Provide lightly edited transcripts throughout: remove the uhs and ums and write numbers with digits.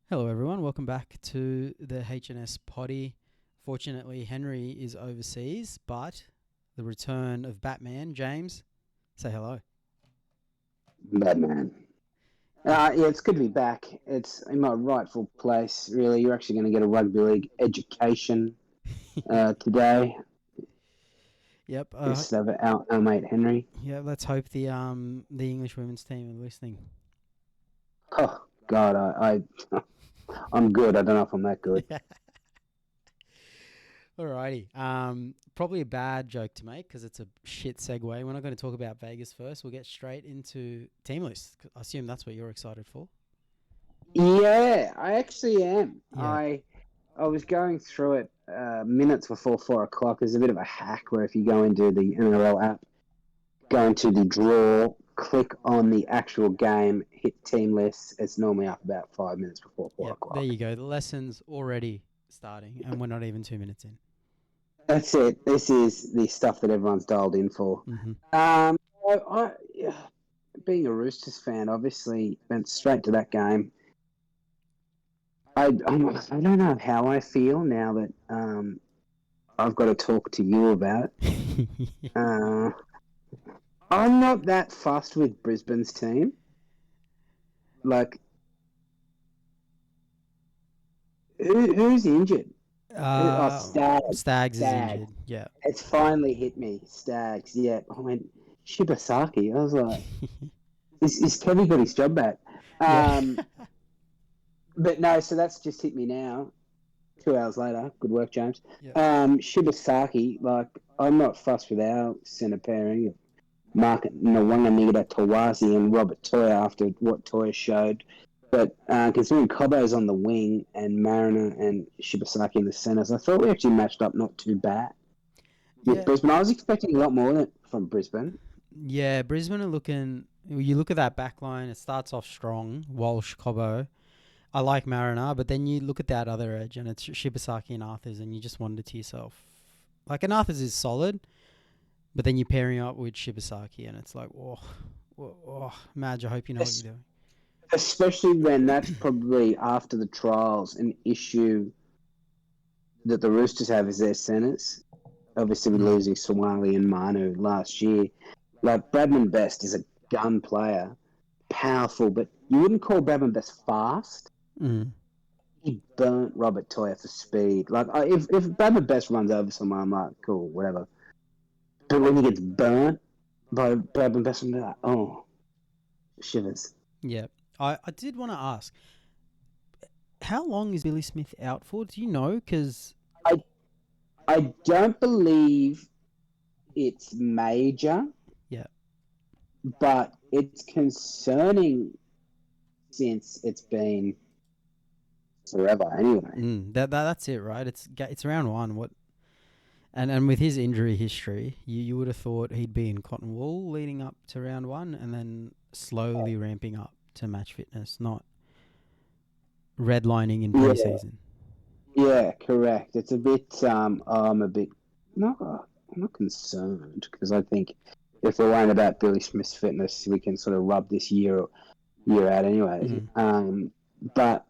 Hello, everyone. Welcome back to the H&SPoddy. Fortunately, Henry is overseas, but the return of Batman, James, say hello. Batman. Yeah, it's good to be back. It's in my rightful place, really. You're actually going to get a rugby league education today. Yep. This of our mate Henry. Yeah. Let's hope the English women's team are listening. Oh God, I'm good. I don't know if I'm that good. Alrighty. Probably a bad joke to make because it's a shit segue. We're not going to talk about Vegas first. We'll get straight into team list. I assume that's what you're excited for. Yeah, I actually am. Yeah. I was going through it minutes before 4 o'clock. There's a bit of a hack where if you go into the NRL app, go into the draw, click on the actual game, hit team lists. It's normally up about 5 minutes before four Yep. There o'clock. you go. The lesson's already starting, and we're not even 2 minutes in. That's it. This is the stuff that everyone's dialed in for. Mm-hmm. Being a Roosters fan, obviously went straight to that game. I don't know how I feel now that I've got to talk to you about it. I'm not that fussed with Brisbane's team. Like, who's injured? Stags. Stags is Stags. injured. Yeah. It's finally hit me. Stags. Yeah. I went Shibasaki. I was like, is Kevin got his job back? Yeah. But no, so that's just hit me now. 2 hours later. Good work, James. Yep. Shibasaki, like, I'm not fussed with our centre pairing of Mark Nawanga Tawazi and Robert Toya after what Toya showed. But considering Cobbo's on the wing and Mariner and Shibasaki in the centres, I thought we actually matched up not too bad with Yeah. Brisbane. I was expecting a lot more from Brisbane. Yeah. Brisbane are looking. You look at that back line. It starts off strong. Walsh, Cobbo. I like Mariner, but then you look at that other edge, and it's Shibasaki and Arthurs, and you just wonder to yourself, like, an Arthurs is solid, but then you're pairing up with Shibasaki, and it's like, Madge, I hope you know what you're doing. Especially when that's probably after the trials an issue that the Roosters have is their centres. Obviously, with losing Sawali and Manu last year. Like, Bradman Best is a gun player, powerful, but you wouldn't call Bradman Best fast. Mm. He burnt Robert Toya for speed. Like, if Bradman Best runs over someone, I'm like, cool, whatever. But when he gets burnt by Bradman Best, I'm like, oh, shivers. Yeah. I did want to ask, how long is Billy Smith out for? Do you know? Because I don't believe it's major. Yeah. But it's concerning since it's been forever anyway. That's it, right? It's round one. What? And with his injury history, you would have thought he'd be in cotton wool leading up to round one, and then slowly ramping up to match fitness, not redlining in preseason. Yeah, correct. It's a bit. I'm a bit. No, I'm not concerned because I think if we're worrying about Billy Smith's fitness, we can sort of rub this year out anyway. But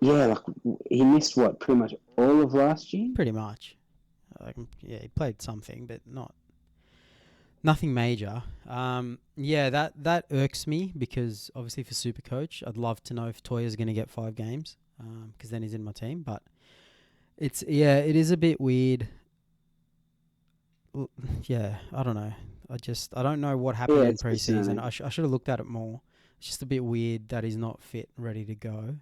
yeah, like, he missed what, pretty much all of last year. Pretty much. Yeah, he played something, but nothing major. Yeah, that irks me because obviously for Supercoach, I'd love to know if Toya's going to get 5 games because then he's in my team. But it is a bit weird. Yeah, I don't know. I don't know what happened in preseason. I should have looked at it more. It's just a bit weird that he's not fit, ready to go.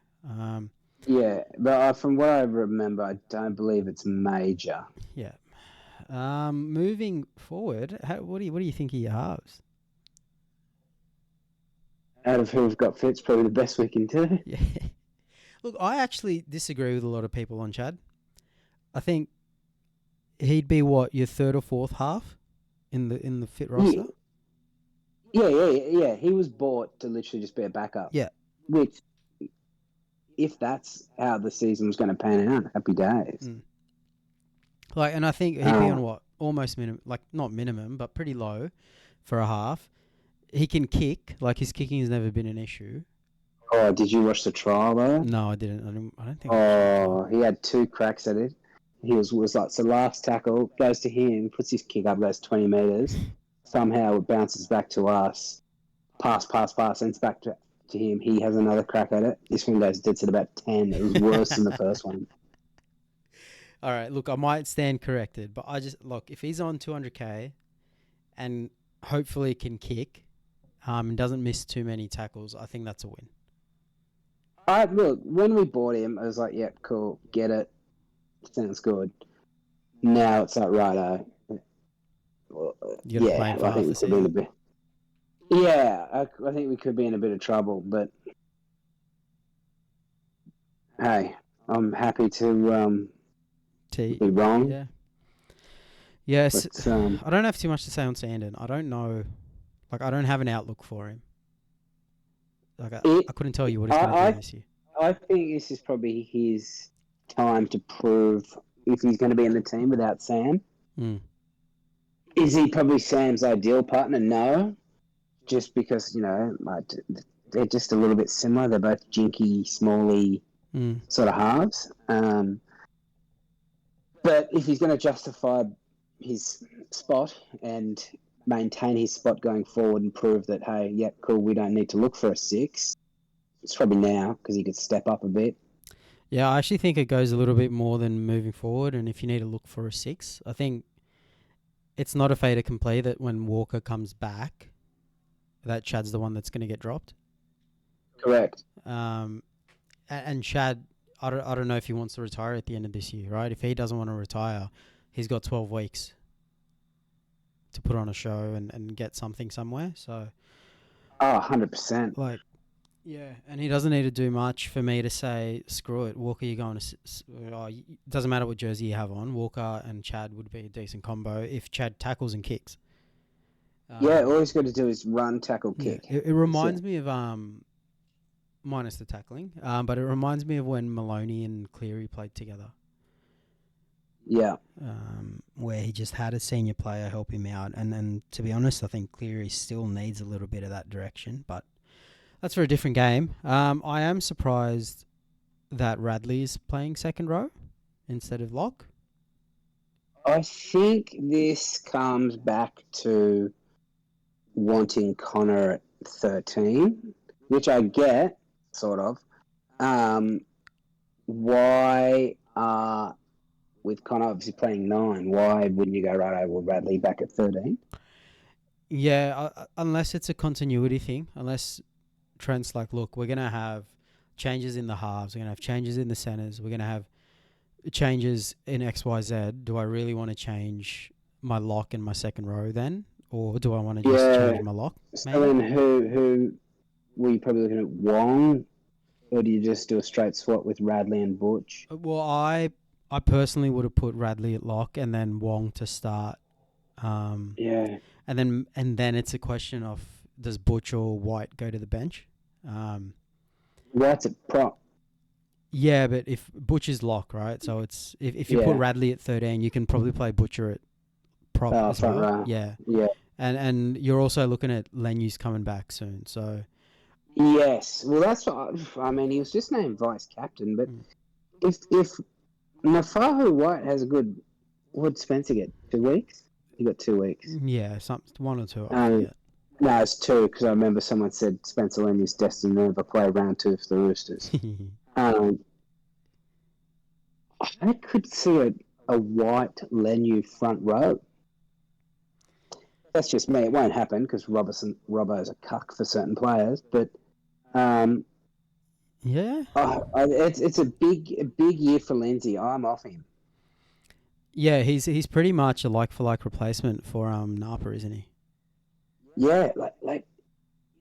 Yeah, but from what I remember, I don't believe it's major. Yeah. Moving forward, what do you think of your halves? Out of who we've got fit's probably the best we can do. Yeah. Look, I actually disagree with a lot of people on Chad. I think he'd be your third or fourth half in the fit roster. Yeah. He was bought to literally just be a backup. Yeah. Which, if that's how the season was going to pan out, happy days. Like, and I think he'd be on what, almost minimum, like not minimum, but pretty low for a half. He can kick. Like, his kicking has never been an issue. Oh, did you watch the trial though? No, I didn't. I don't think I watched that Oh, trial. he had 2 cracks at it. He was like, so last tackle goes to him, puts his kick up, goes 20 metres. Somehow it bounces back to us. Pass, ends back to him. He has another crack at it. This one goes dead at about 10. It was worse than the first one. All right, look, I might stand corrected, but I just look if he's on 200k and hopefully can kick, and doesn't miss too many tackles, I think that's a win. Look, when we bought him, I was like, yeah, cool, get it. Sounds good. Now it's like, righto. You got to play Yeah, him for I half think the we could be in a season. bit. Yeah, I think we could be in a bit of trouble, but hey, I'm happy to be wrong. Yeah. Yes, But I don't have too much to say on Sandon. I don't know. Like, I don't have an outlook for him. Like, I couldn't tell you what he's going to do this year. I think this is probably his time to prove if he's going to be in the team without Sam. Mm. Is he probably Sam's ideal partner? No, just because like, they're just a little bit similar. They're both jinky, smally sort of halves. But if he's going to justify his spot and maintain his spot going forward and prove that, hey, yeah, cool, we don't need to look for a 6, it's probably now because he could step up a bit. Yeah, I actually think it goes a little bit more than moving forward. And if you need to look for a 6, I think it's not a fait accompli that when Walker comes back, that Chad's the one that's going to get dropped. Correct. And Chad, I don't know if he wants to retire at the end of this year, right? If he doesn't want to retire, he's got 12 weeks to put on a show and get something somewhere. So, 100%. like, yeah, and he doesn't need to do much for me to say, screw it, Walker, you're going to... doesn't matter what jersey you have on, Walker and Chad would be a decent combo if Chad tackles and kicks. Yeah, all he's got to do is run, tackle, kick. Yeah, it reminds me of... minus the tackling, but it reminds me of when Maloney and Cleary played together. Yeah. Where he just had a senior player help him out. And to be honest, I think Cleary still needs a little bit of that direction, but that's for a different game. I am surprised that Radley is playing second row instead of lock. I think this comes back to wanting Connor at 13, which I get, sort of. Why with Connor obviously playing 9, why wouldn't you go right over Radley back at 13? Yeah, unless it's a continuity thing. Unless Trent's like, look, we're going to have changes in the halves. We're going to have changes in the centres. We're going to have changes in XYZ. Do I really want to change my lock and my second row then? Or do I want to just change my lock? So then who were you probably looking at, Wong? Or do you just do a straight swap with Radley and Butch? Well, I personally would have put Radley at lock and then Wong to start. Yeah. And then it's a question of, does Butch or White go to the bench? White's a prop. Yeah, but if Butch is lock, right? So it's if you put Radley at 13, you can probably play Butcher at prop as well. Row. Yeah. Yeah. And you're also looking at Lenyu's coming back soon, so... Yes. Well, that's what... I mean, he was just named vice captain, but if Nafahu White has a good... What did Spencer get? 2 weeks? He got 2 weeks. Yeah, 1 or 2, I forget. No, it's 2, because I remember someone said Spencer Lenyu's destined to never play round 2 for the Roosters. I could see a White Lenu front row. That's just me. It won't happen because Robbo's a cuck for certain players. But yeah, it's a big year for Lindsay. I'm off him. Yeah, he's pretty much a like for like replacement for Napa, isn't he? Yeah, like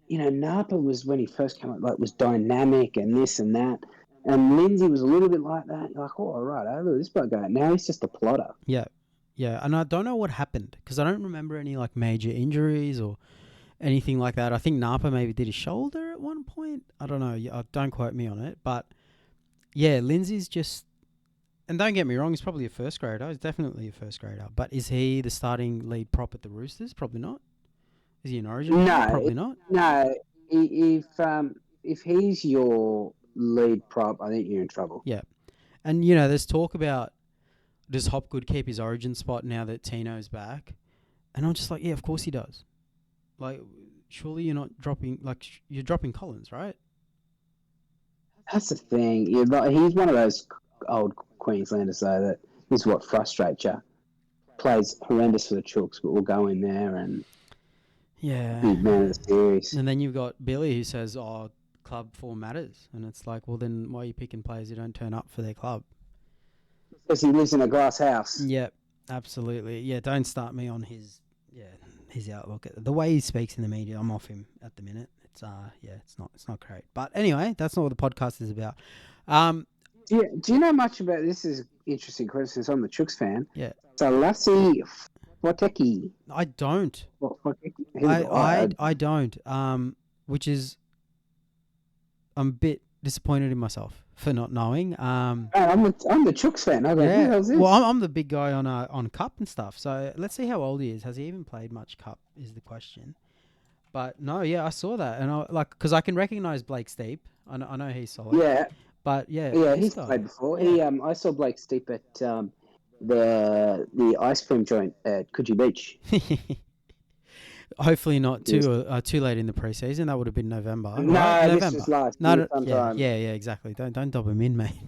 Napa was when he first came up, was dynamic and this and that. And Lindsay was a little bit like that. You're like, oh, all right, look at this bloke go. Now he's just a plotter. Yeah, and I don't know what happened because I don't remember any major injuries or anything like that. I think Napa maybe did his shoulder at one point. I don't know. Don't quote me on it, but yeah, Lindsay's just. And don't get me wrong, he's probably a first grader. He's definitely a first grader. But is he the starting lead prop at the Roosters? Probably not. Is he an Origin? No, probably not. No, if if he's your lead prop, I think you're in trouble. Yeah. And, you know, there's talk about does Hopgood keep his origin spot now that Tino's back? And I'm just like, yeah, of course he does. Like, surely you're not dropping, like, you're dropping Collins, right? That's the thing. He's one of those old Queenslanders, though, that this is what frustrates you. Plays horrendous for the Chooks, but will go in there and Yeah. be man of the series. And then you've got Billy who says, oh, club form matters. And it's like, well, then why are you picking players who don't turn up for their club? Because he lives in a glass house. Yep, absolutely. Yeah, don't start me on his outlook. The way he speaks in the media, I'm off him at the minute. It's not great. But anyway, that's not what the podcast is about. Do you know much about this? Is interesting question. I'm a Chooks fan. Yeah. So Lassie Foteki. I don't. Foteki? I don't. Which is, I'm a bit disappointed in myself for not knowing. I'm the Chooks fan. I go, who the hell's this? Well, I'm the big guy on Cup and stuff. So let's see how old he is. Has he even played much Cup? Is the question. But no, yeah, I saw that, and because I can recognize Blake Steep. I know he's solid. Yeah. But yeah, he's played before. Yeah. I saw Blake Steep at the ice cream joint at Coogee Beach. Hopefully not too late in the preseason. That would have been November. No, November. This was last year sometime. Yeah, exactly. Don't dob him in, mate.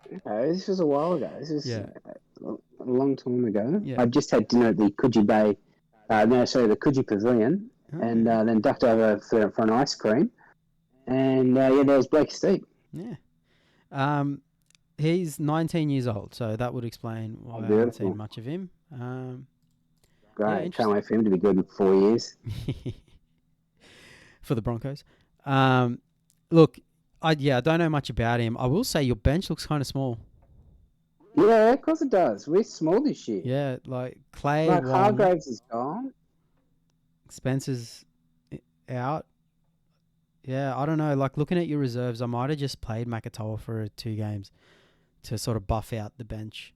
Okay, this was a while ago. This was a long time ago. Yeah. I just had dinner at the Coogee Bay. The Coogee Pavilion, and then ducked over for an ice cream. And there was Blake Steep. Yeah. He's 19 years old, so that would explain why I haven't seen much of him. Great. Can't wait for him to be good in 4 years. For the Broncos. Look, I don't know much about him. I will say your bench looks kind of small. Yeah, of course it does. We're small this year. Yeah, like Clay. Like Hargraves is gone. Spencer's out. Yeah, I don't know. Like looking at your reserves, I might have just played Makatoa for 2 games to sort of buff out the bench.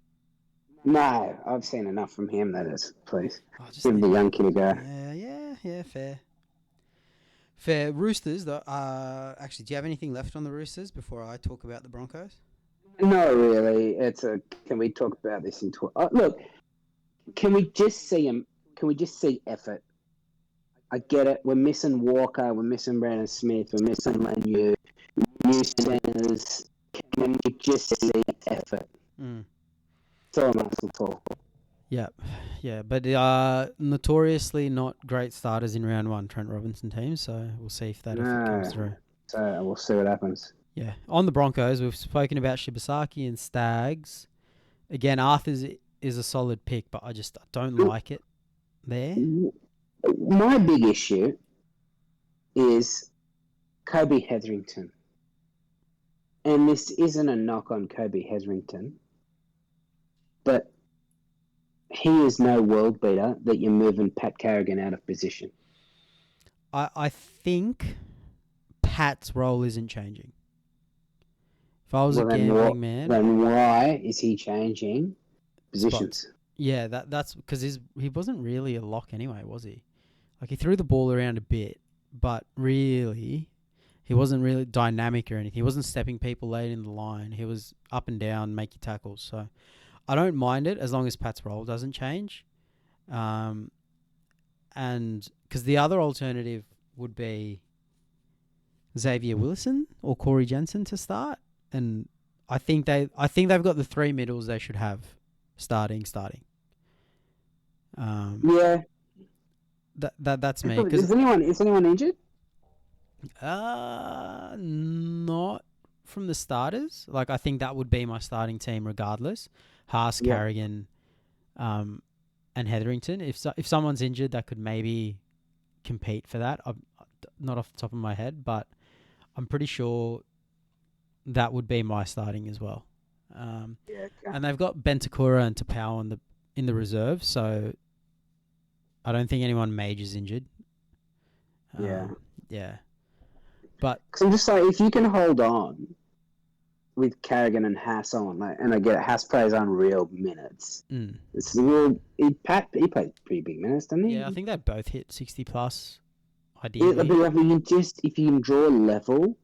No, I've seen enough from him. That is, please give the young kid a go. Yeah, fair. Roosters, though. Actually, do you have anything left on the Roosters before I talk about the Broncos? No, really. Can we talk about this in look? Can we just see him? Can we just see effort? I get it. We're missing Walker. We're missing Brandon Smith. We're missing Lenu. New centers. Can we just see effort? That's all I'm asking for. Yeah, but notoriously not great starters in round 1, Trent Robinson teams. So we'll see if that effort comes through. So we'll see what happens. Yeah, on the Broncos, we've spoken about Shibasaki and Stags. Again, Arthur's is a solid pick, but I just don't like it there. My big issue is Kobe Hetherington. And this isn't a knock on Kobe Hetherington, but he is no world beater that you're moving Pat Carrigan out of position. I think Pat's role isn't changing. If I was a gambling man... Then why is he changing positions? Spots. Yeah, that's because he wasn't really a lock anyway, was he? Like, he threw the ball around a bit, but really, he wasn't really dynamic or anything. He wasn't stepping people late in the line. He was up and down, make your tackles. So, I don't mind it as long as Pat's role doesn't change. And because the other alternative would be Xavier Willison or Corey Jensen to start. And I think they've got the 3 middles they should have starting. Yeah. That's me. Is anyone injured? Not from the starters. Like, I think that would be my starting team regardless. Haas, Carrigan, and Hetherington. If someone's injured, that could maybe compete for that. I'm not off the top of my head, but I'm pretty sure that would be my starting as well. And they've got Bentakura and Tapau in the reserve, so I don't think anyone major's injured. Yeah. But cause I'm just like, if you can hold on with Carrigan and Haas on, and I get it, Haas plays unreal minutes. It's real. He played pretty big minutes, didn't he? Yeah, I think they both hit 60 plus ideally. If you can draw level,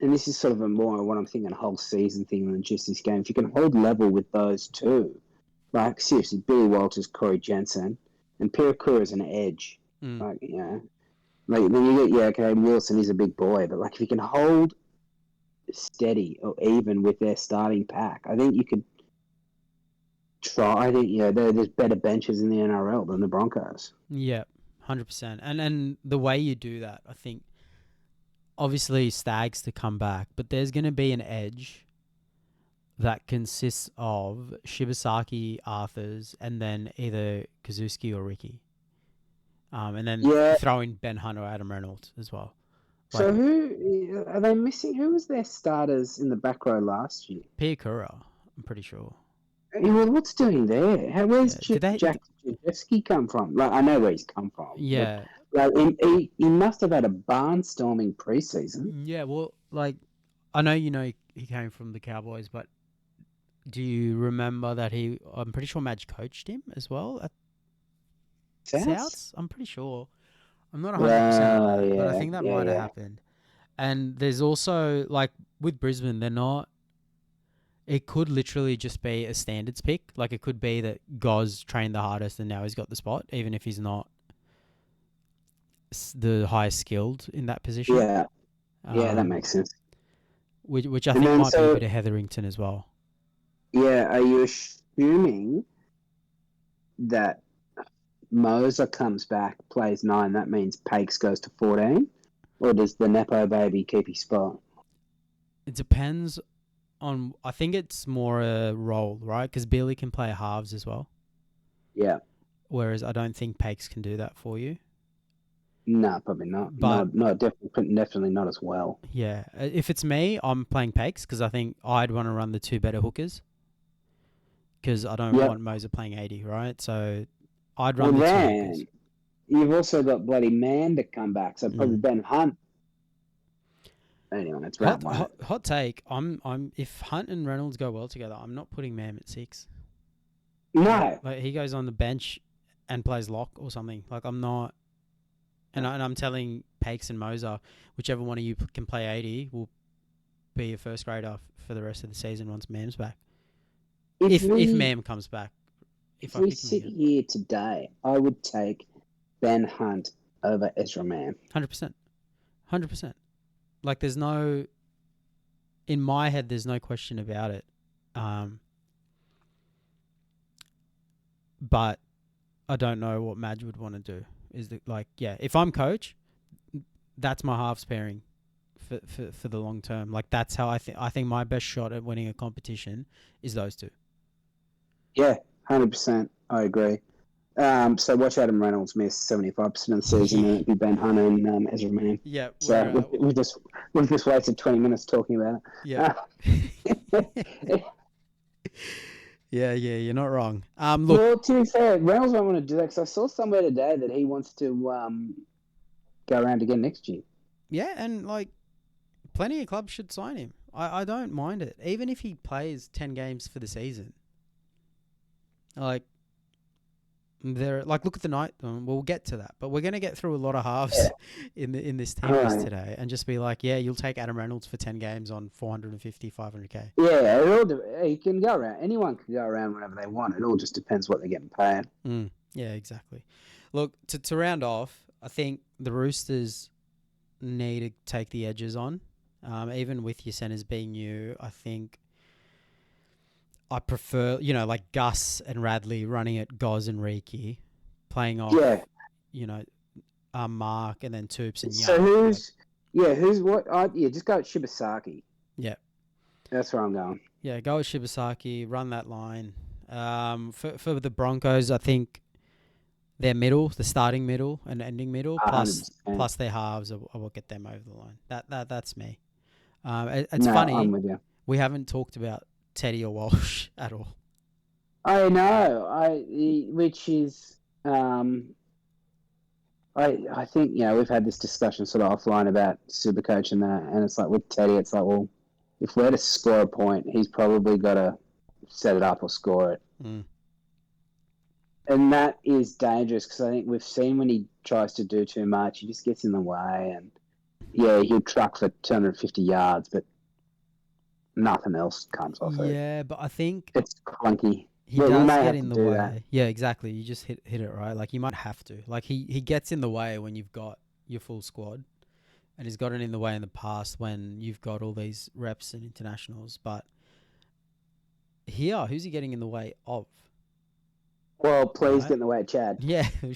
and this is sort of a more what I'm thinking, a whole season thing than just this game. If you can hold level with those two, like seriously, Billy Walters, Corey Jensen, and Pirakura is an edge. Mm. Like like then you get okay, Wilson is a big boy, but like if you can hold steady or even with their starting pack, I think you could try. I think there's better benches in the NRL than the Broncos. Yeah, 100%. And the way you do that, I think, obviously Stags to come back, but there's going to be an edge that consists of Shibasaki, Arthurs, and then either Kazuski or Ricky. And then throw in Ben Hunt or Adam Reynolds as well. So who are they missing? Who was their starters in the back row last year? Piakura, I'm pretty sure. Well, what's doing there? Where's Jack Jajeski come from? Like, I know where he's come from. Yeah. But, like, he must have had a barnstorming preseason. Yeah, well, like, I know he came from the Cowboys, but do you remember that I'm pretty sure Madge coached him as well at Souths? I'm pretty sure. I'm not 100%, but I think that might have happened. And there's also, like, with Brisbane, they're not... It could literally just be a standards pick. Like, it could be that Goz trained the hardest and now he's got the spot, even if he's not the highest skilled in that position. Yeah, that makes sense. Which I think might be a bit of Hetherington as well. Yeah, are you assuming that Moser comes back, plays 9, that means Pakes goes to 14? Or does the Nepo baby keep his spot? It depends on... I think it's more a role, right? Because Billy can play halves as well. Yeah. Whereas I don't think Pakes can do that for you. No, probably not. But no, definitely not as well. Yeah. If it's me, I'm playing Pakes because I think I'd want to run the 2 better hookers. Because I don't want Moser playing 80, right? So I'd run the 2 hookers. You've also got bloody Man to come back, so probably Ben Hunt. Anyway, it's hot take. I'm if Hunt and Reynolds go well together, I'm not putting Mam at 6. No, like he goes on the bench and plays lock or something. Like I'm not, and I'm telling Pakes and Moser, whichever one of you can play 80 will be a first grader for the rest of the season once Mam's back. If Mam comes back. If we sit here today, I would take Ben Hunt over Ezra Mam. 100%. Like, there's no... In my head, there's no question about it. But I don't know what Madge would want to do. If I'm coach, that's my halves pairing for the long term. Like, that's how I think my best shot at winning a competition is those two. Yeah, 100%. I agree. So watch Adam Reynolds miss 75% of the season, and it'd be Ben Hunter and Ezra Mann. Yeah. So we've just wasted 20 minutes talking about it. Yeah. Yeah, you're not wrong. Look. Well, to be fair, Reynolds won't want to do that because I saw somewhere today that he wants to go around again next year. Yeah, and like plenty of clubs should sign him. I don't mind it, even if he plays 10 games for the season. Like. Look at the night. We'll get to that, but we're gonna get through a lot of halves in this team list today, and just be like, you'll take Adam Reynolds for 10 games on 450, 500k. Yeah, he can go around. Anyone can go around whenever they want. It all just depends what they're getting paid. Yeah, exactly. Look, to round off, I think the Roosters need to take the edges on, even with your centers being new. I think. I prefer, like Gus and Radley running at Goz and Riki, playing off, Mark and then Toops and Young. So who's what? Just go at Shibasaki. Yeah. That's where I'm going. Yeah, go with Shibasaki, run that line. For the Broncos, I think their middle, the starting middle and ending middle, plus their halves are what get them over the line. That's me. It's funny. I'm with you. We haven't talked about Teddy or Walsh at all. I know. Which is, I think we've had this discussion sort of offline about Supercoach and that, and it's like with Teddy, it's like, well, if we're to score a point, he's probably got to set it up or score it. And that is dangerous because I think we've seen when he tries to do too much, he just gets in the way. And yeah, he'll truck for 250 yards, but nothing else comes off it. Yeah, but I think It's clunky. he Yeah, we does may get have to in the do that. way. Yeah, exactly. You just hit it right. Like you might have to. Like he gets in the way when you've got your full squad, and he's gotten in the way in the past when you've got all these reps and internationals. But here, who's he getting in the way of? Well, please Right? get in the way of Chad. Yeah. Do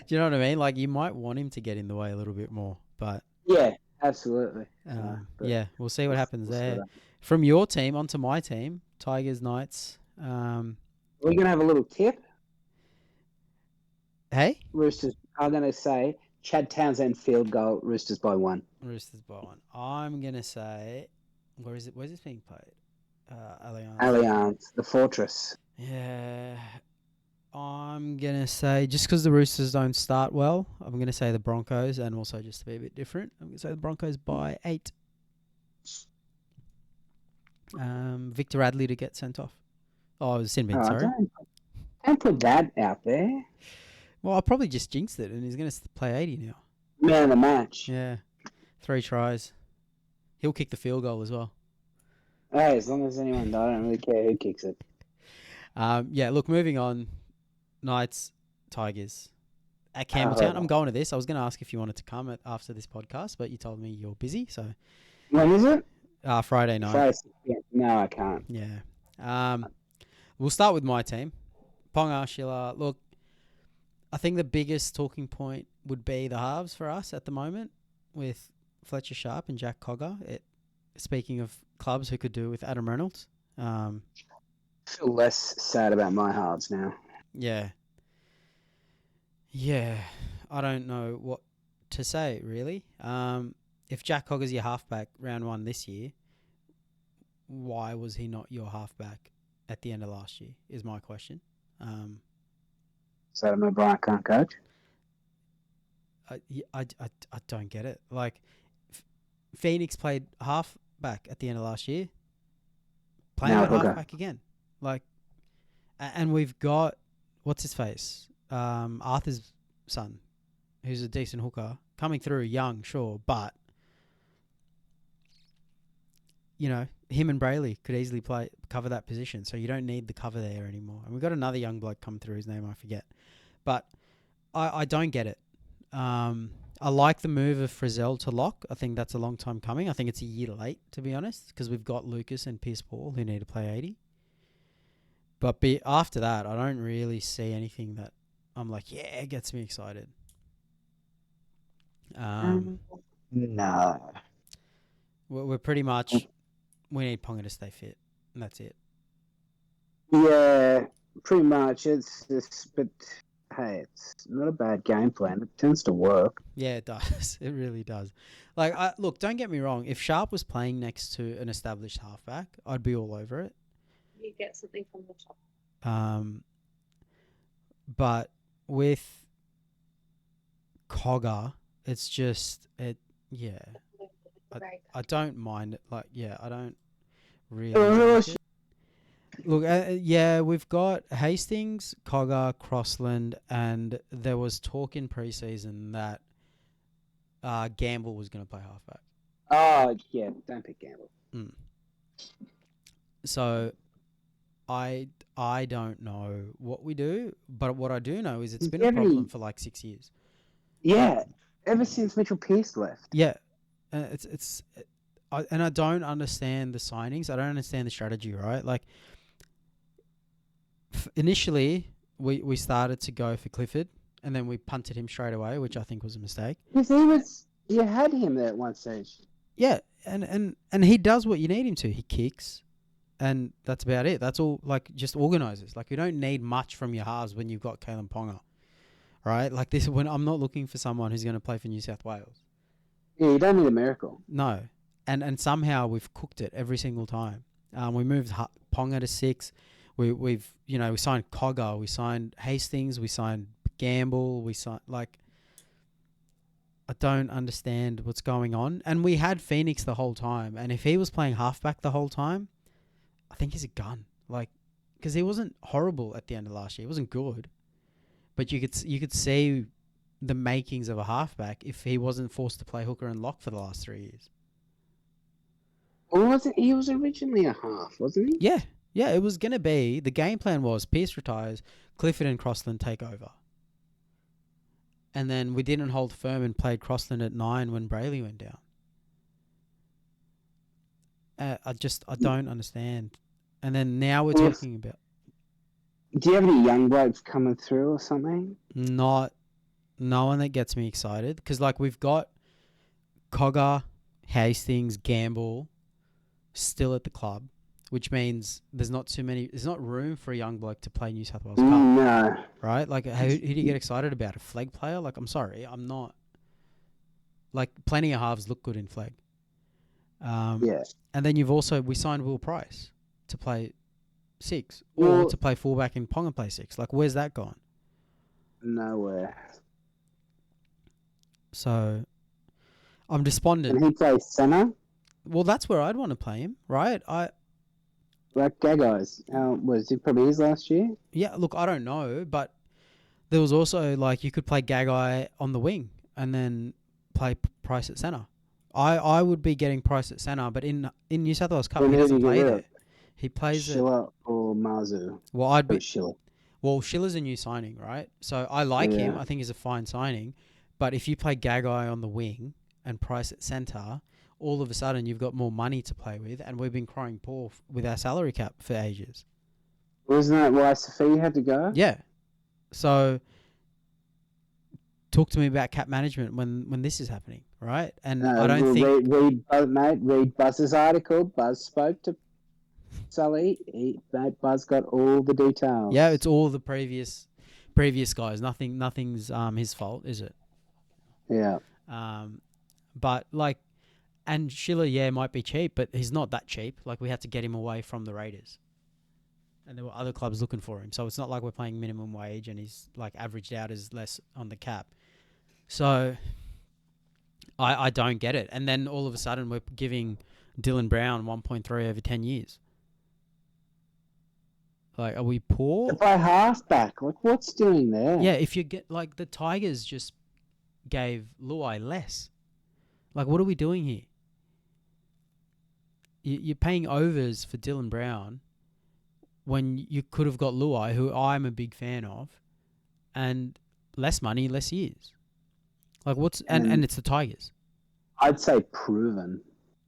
you know what I mean? Like you might want him to get in the way a little bit more, but Yeah, absolutely. But yeah, we'll see what happens we'll see there. that. From your team onto my team, Tigers Knights. We're going to have a little tip. Hey, Roosters, I'm going to say Chad Townsend field goal, Roosters by 1. Roosters by 1. I'm gonna say, where is it? Where's this being played? Allianz. Allianz, the fortress. Yeah, I'm gonna say just because the Roosters don't start well, I'm gonna say the Broncos, and also just to be a bit different, I'm gonna say the Broncos by 8. Victor Radley to get sent off. Oh, it was Sin Bin, Oh, sorry. don't put that out there. Well, I probably just jinxed it, and he's gonna play 80 now. Man of the match. Yeah, 3 tries. He'll kick the field goal as well. Hey, as long as anyone, I don't really care who kicks it. Yeah, look, moving on. Knights, Tigers. At Campbelltown, I'm going to this. I was going to ask if you wanted to come after this podcast, but you told me you're busy, so... When is it? Friday night. Friday. Yeah. No, I can't. Yeah. We'll start with my team. Ponga, Schiller. Look, I think the biggest talking point would be the halves for us at the moment with Fletcher Sharp and Jack Cogger. Speaking of clubs who could do with Adam Reynolds. I feel less sad about my halves now. Yeah. Yeah. I don't know what to say, really. If Jack Cogger's your halfback round 1 this year, why was he not your halfback at the end of last year, is my question. So my Brian can't coach? I don't get it. Like, Phoenix played halfback at the end of last year. Playing at halfback again. Like, and we've got, what's his face? Arthur's son, who's a decent hooker, coming through young, sure, but, you know, him and Brayley could easily cover that position, so you don't need the cover there anymore. And we've got another young bloke come through, his name I forget. But I don't get it. I like the move of Frizzell to lock. I think that's a long time coming. I think it's a year late, to be honest, because we've got Lucas and Pierce Paul who need to play 80. But after that, I don't really see anything that I'm like, yeah, it gets me excited. No. We're pretty much, we need Ponga to stay fit, and that's it. Yeah, pretty much. It's just, but hey, it's not a bad game plan. It tends to work. Yeah, it does. It really does. Like, look, don't get me wrong. If Sharp was playing next to an established halfback, I'd be all over it. You get something from the top. But with Cogger, it's just yeah. I don't mind it. Like, yeah, I don't really like it. Look, yeah, we've got Hastings, Cogger, Crossland, and there was talk in preseason that Gamble was going to play halfback. Oh, yeah, don't pick Gamble. So I don't know what we do, but what I do know is it's been a problem for like 6 years. Yeah, ever since Mitchell Pearce left. Yeah, and I don't understand the signings. I don't understand the strategy, right? Like, initially, we started to go for Clifford, and then we punted him straight away, which I think was a mistake. Because you had him there at one stage. Yeah, and he does what you need him to. He kicks, and that's about it. That's all, like, just organisers. Like, you don't need much from your halves when you've got Kalen Ponga, right? Like, this, when I'm not looking for someone who's going to play for New South Wales. Yeah, you don't need a miracle. No, and somehow we've cooked it every single time. We moved Ponga to 6. We've we signed Cogger, we signed Hastings, we signed Gamble, we signed, like, I don't understand what's going on. And we had Phoenix the whole time, and if he was playing halfback the whole time, I think he's a gun. Like, because he wasn't horrible at the end of last year. He wasn't good. but you could see the makings of a halfback if he wasn't forced to play hooker and lock for the last 3 years. Or wasn't he? Was originally a half, wasn't he? Yeah, yeah. It was gonna be the game plan was Pearce retires, Clifford and Crossland take over, and then we didn't hold firm and played Crossland at 9 when Brayley went down. I don't understand. And then now we're talking about Do you have any young blokes coming through or something? no one that gets me excited because like we've got Cogger, Hastings, Gamble still at the club, which means there's not room for a young bloke to play New South Wales Cup, No. right? Like who do you get excited about? A flag player? Like I'm sorry, I'm not. Like plenty of halves look good in flag. Yeah. And then we signed Will Price to play 6 or Well, to play fullback in Pong and play 6. Like where's that gone? nowhere. So I'm despondent. And he plays centre, Well, that's where I'd want to play him, right? like Gaggai's. Was it probably his last year? Yeah, look, I don't know, but there was also like you could play Gagai on the wing and then play Price at centre. I would be getting Price at centre, but in New South Wales Cup Then he who doesn't do you play get rid there. of? He plays at Schiller or Marzu? well, I'd be Schiller. well, Schiller's a new signing, right? So I like him. Yeah. I think he's a fine signing, but if you play Gagai on the wing and Price at centre, all of a sudden you've got more money to play with, and we've been crying poor with our salary cap for ages. Wasn't that why Sophie had to go? Yeah. So talk to me about cap management when this is happening, right? And I don't think read Buzz's article. Buzz spoke to Sully. Buzz got all the details. yeah, it's all the previous guys. Nothing's his fault, is it? Yeah. But like, and Schiller, yeah, might be cheap, but he's not that cheap. Like we had to get him away from the Raiders, and there were other clubs looking for him. So it's not like we're paying minimum wage and he's like averaged out as less on the cap. So I don't get it. And then all of a sudden we're giving Dylan Brown 1.3 over 10 years. Like, are we poor? To play halfback, like what's doing there? Yeah, if you get like the Tigers just gave Luai less. Like, what are we doing here? You're paying overs for Dylan Brown when you could have got Luai, who I'm a big fan of, and less money, less years. Like what's and it's the Tigers. I'd say proven.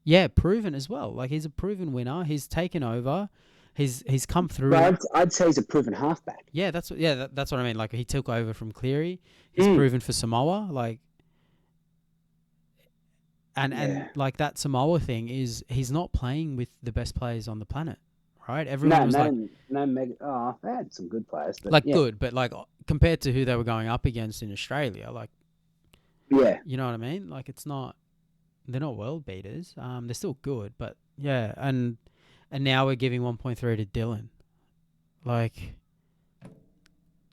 Yeah, proven as well. Like he's a proven winner. He's taken over. He's come through. But I'd say he's a proven halfback. Yeah, that's what I mean. Like he took over from Cleary. He's proven for Samoa. Like and like that Samoa thing is he's not playing with the best players on the planet, right? Everyone they had some good players, but like good, but like compared to who they were going up against in Australia, like yeah, you know what I mean? Like they're not world beaters. They're still good, but yeah, and now we're giving 1.3 to Dylan. Like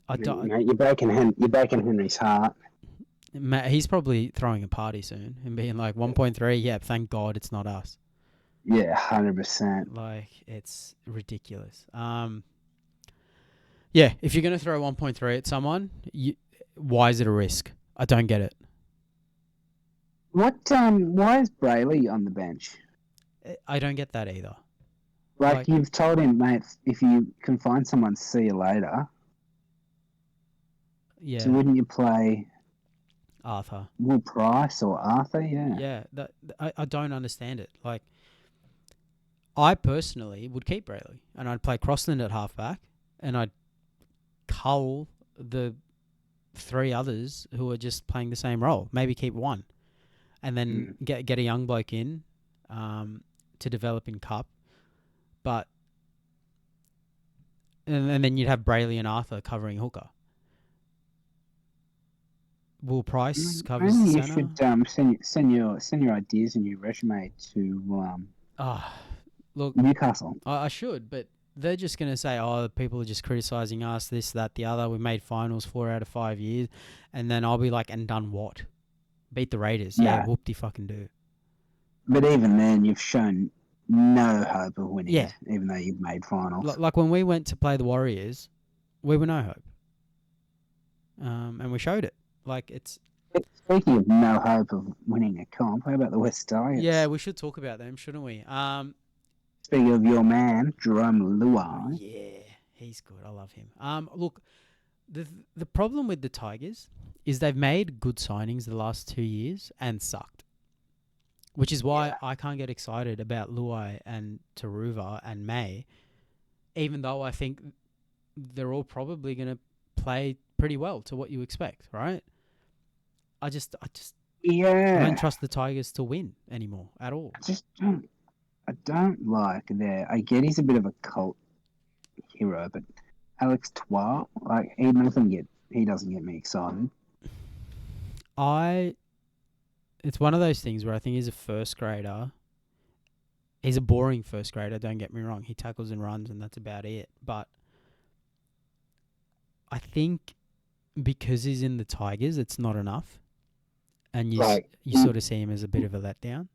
I don't. Mate, you're breaking Henry's heart. He's probably throwing a party soon and being like 1.3. Yeah, thank God it's not us. Yeah, 100%. Like it's ridiculous. Yeah, if you're gonna throw 1.3 at someone, why is it a risk? I don't get it. What? Why is Brayley on the bench? I don't get that either. Like you've told him, mate, if you can find someone, see you later. Yeah. So wouldn't you play Arthur? Will Price or Arthur? Yeah. Yeah. I don't understand it. Like, I personally would keep Brayley, and I'd play Crossland at halfback, and I'd cull the 3 others who are just playing the same role. Maybe keep one, and then get a young bloke in to develop in Cup. But and then you'd have Brayley and Arthur covering hooker. Will Price covers Maybe centre. You should send your ideas and your resume to Look, Newcastle. I should, but they're just going to say, oh, people are just criticising us, this, that, the other. We made finals 4 out of 5 years. And then I'll be like, and done what? Beat the Raiders. Yeah, whoop-de-fucking-do. But even then, you've shown no hope of winning, even though you've made finals. Like when we went to play the Warriors, we were no hope. and we showed it. Like it's Speaking of no hope of winning a comp, how about the West Tigers? yeah, we should talk about them, shouldn't we? Speaking of your man, Jerome Luai. Yeah, he's good. I love him. Look, the problem with the Tigers is they've made good signings the last 2 years and sucked, which is why I can't get excited about Luai and Taruva and May, even though I think they're all probably going to play pretty well to what you expect, right? I don't trust the Tigers to win anymore at all. I don't like their. I get he's a bit of a cult hero, but Alex Twa, like he doesn't get me excited. It's one of those things where I think he's a first grader. He's a boring first grader, don't get me wrong. He tackles and runs and that's about it. But I think because he's in the Tigers, it's not enough. And you sort of see him as a bit of a letdown.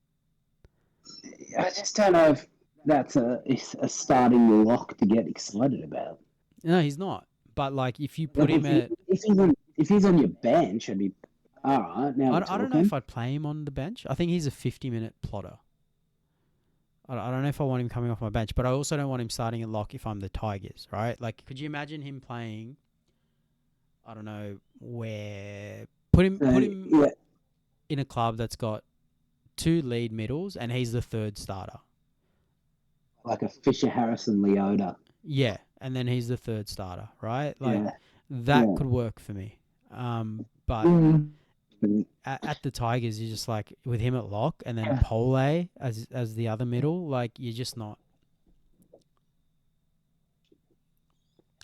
I just don't know if that's a starting lock to get excited about. No, he's not. But like if you put him at... If he's on your bench, I'd be... All right, now I don't know if I'd play him on the bench. I think he's a 50-minute plotter. I don't know if I want him coming off my bench, but I also don't want him starting at lock if I'm the Tigers, right? Like, could you imagine him playing, I don't know, where... Put him in a club that's got 2 lead middles and he's the 3rd starter. Like a Fisher Harrison Leota. Yeah, and then he's the 3rd starter, right? Like, that could work for me. But... At the Tigers, you're just like with him at lock, and then Pole as the other middle. Like you're just not.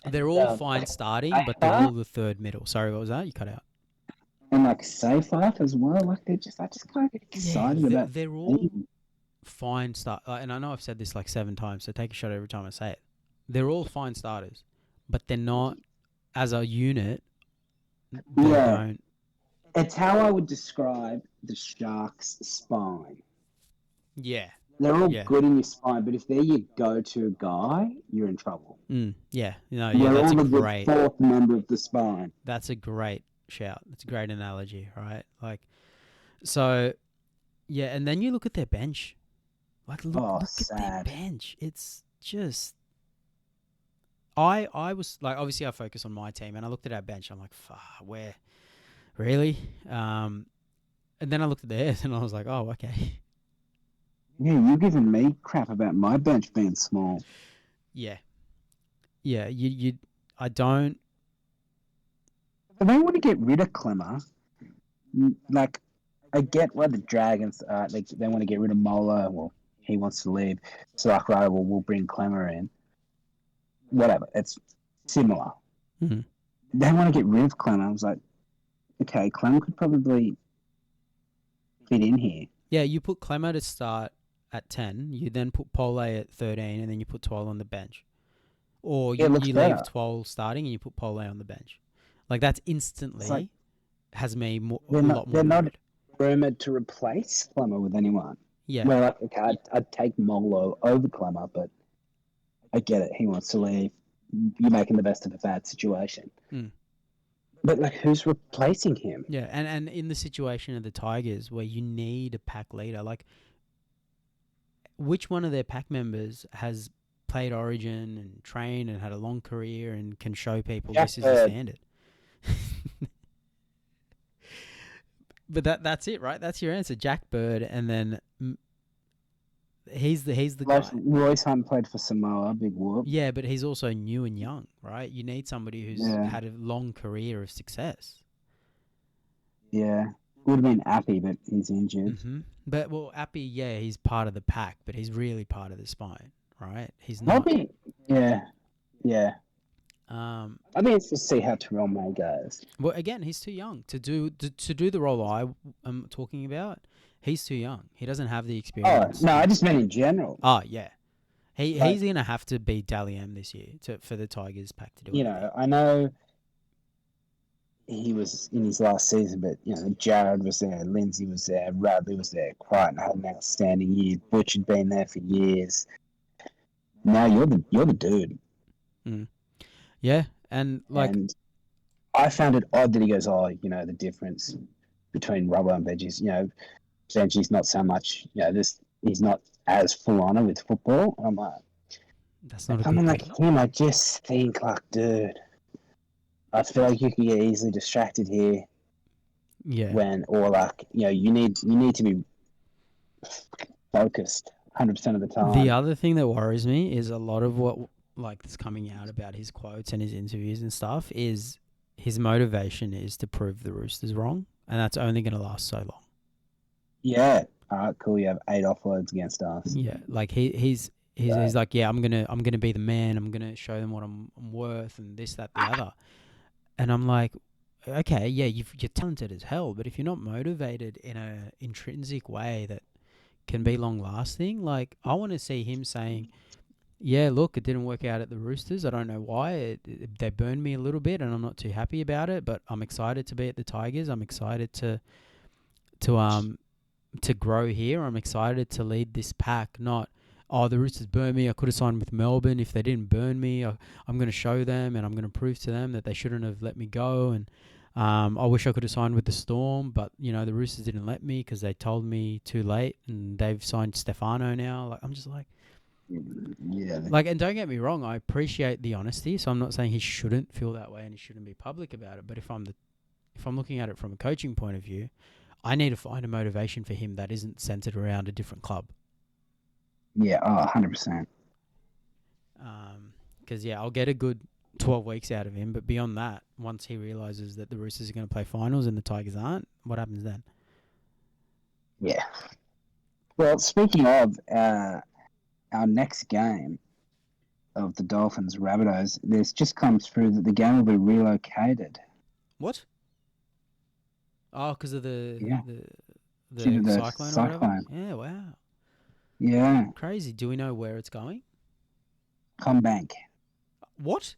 They're all fine starting, but they're all the 3rd middle. Sorry, what was that? You cut out. And like Seyfarth as well. Like I just can't get excited about. They're all fine start, and I know I've said this like 7 times, so take a shot every time I say it. They're all fine starters, but they're not as a unit. They don't. It's how I would describe the Sharks' spine. Yeah. They're all good in your spine, but if they're your go-to guy, you're in trouble. Yeah. That's a great... 4th member of the spine. That's a great shout. That's a great analogy, right? Like, so, yeah, and then you look at their bench. Like, look at their bench. It's just... I was, like, obviously I focus on my team, and I looked at our bench. I'm like, where... Really? And then I looked at theirs and I was like, oh, okay. Yeah, you're giving me crap about my bench being small. Yeah. Yeah, I don't... If they want to get rid of Clemmer, like, I get why the Dragons, they want to get rid of Molo. Well, he wants to leave. So, like, right, well, we'll bring Clemmer in. Whatever. It's similar. Mm-hmm. They want to get rid of Clemmer. I was like, okay, Clem could probably fit in here. Yeah, you put Clemmer to start at 10, you then put Pole at 13, and then you put Twal on the bench. Or you leave Twal starting and you put Pole on the bench. Like, that's instantly has me a lot more. They're not rumoured to replace Clemmer with anyone. Yeah. Well, okay, I'd take Molo over Clemmer, but I get it. He wants to leave. You're making the best of a bad situation. Mm. But, like, who's replacing him? Yeah, and in the situation of the Tigers where you need a pack leader, like, which one of their pack members has played Origin and trained and had a long career and can show people this is the standard? But that's it, right? That's your answer. Jack Bird, and then he's the guy. Royce Hunt played for Samoa, big whoop. Yeah, but he's also new and young, right? You need somebody who's had a long career of success. Yeah. Would have been Appy, but he's injured. Mm-hmm. But, well, Appy, yeah, he's part of the pack, but he's really part of the spine, right? He's not. Yeah. I mean, it's to see how Terrell May goes. Well, again, he's too young to do the role I am talking about. He's too young. He doesn't have the experience. Oh, no, I just meant in general. Oh, yeah. He's going to have to be Dally M this year for the Tigers pack to do it. You know, I know he was in his last season, but, you know, Jared was there, Lindsay was there, Radley was there, Crichton had an outstanding year, Butch had been there for years. Now you're the dude. Mm. Yeah, and, like... And I found it odd that he goes, the difference between rubber and veggies. Veggie's not so much. He's not as full on with football. I'm like, That's not a someone good like thing. him, I just think like, dude, I feel like you can get easily distracted here Yeah. you need to be focused 100% of the time. The other thing that worries me is a lot of what that's coming out about his quotes and his interviews and stuff is his motivation is to prove the Roosters wrong, and that's only going to last so long. Yeah. All right, cool. You have 8 offloads against us. Yeah, like he's like, yeah, I'm gonna be the man. I'm gonna show them what I'm worth and this, that, the other. And I'm like, okay, yeah, you're talented as hell, but if you're not motivated in a intrinsic way that can be long lasting, like I want to see him saying, yeah, look, it didn't work out at the Roosters. I don't know why. They burned me a little bit, and I'm not too happy about it. But I'm excited to be at the Tigers. I'm excited to grow here. I'm excited to lead this pack. Not, oh, the Roosters burned me. I could have signed with Melbourne. If they didn't burn me, I'm going to show them, and I'm going to prove to them that they shouldn't have let me go. And I wish I could have signed with the Storm, but the Roosters didn't let me because they told me too late, and they've signed Stefano now. Like I'm just like. Yeah. And don't get me wrong, I appreciate the honesty, so I'm not saying he shouldn't feel that way and he shouldn't be public about it. But if I'm looking at it from a coaching point of view, I need to find a motivation for him that isn't centered around a different club. Yeah, 100%. Because I'll get a good 12 weeks out of him, but beyond that, once he realizes that the Roosters are going to play finals and the Tigers aren't, what happens then? Yeah. Well, speaking of our next game of the Dolphins Rabbitohs, there's just comes through that the game will be relocated. What? Oh, because of the cyclone or whatever? Yeah, wow. Yeah. Crazy. Do we know where it's going? Combank. What?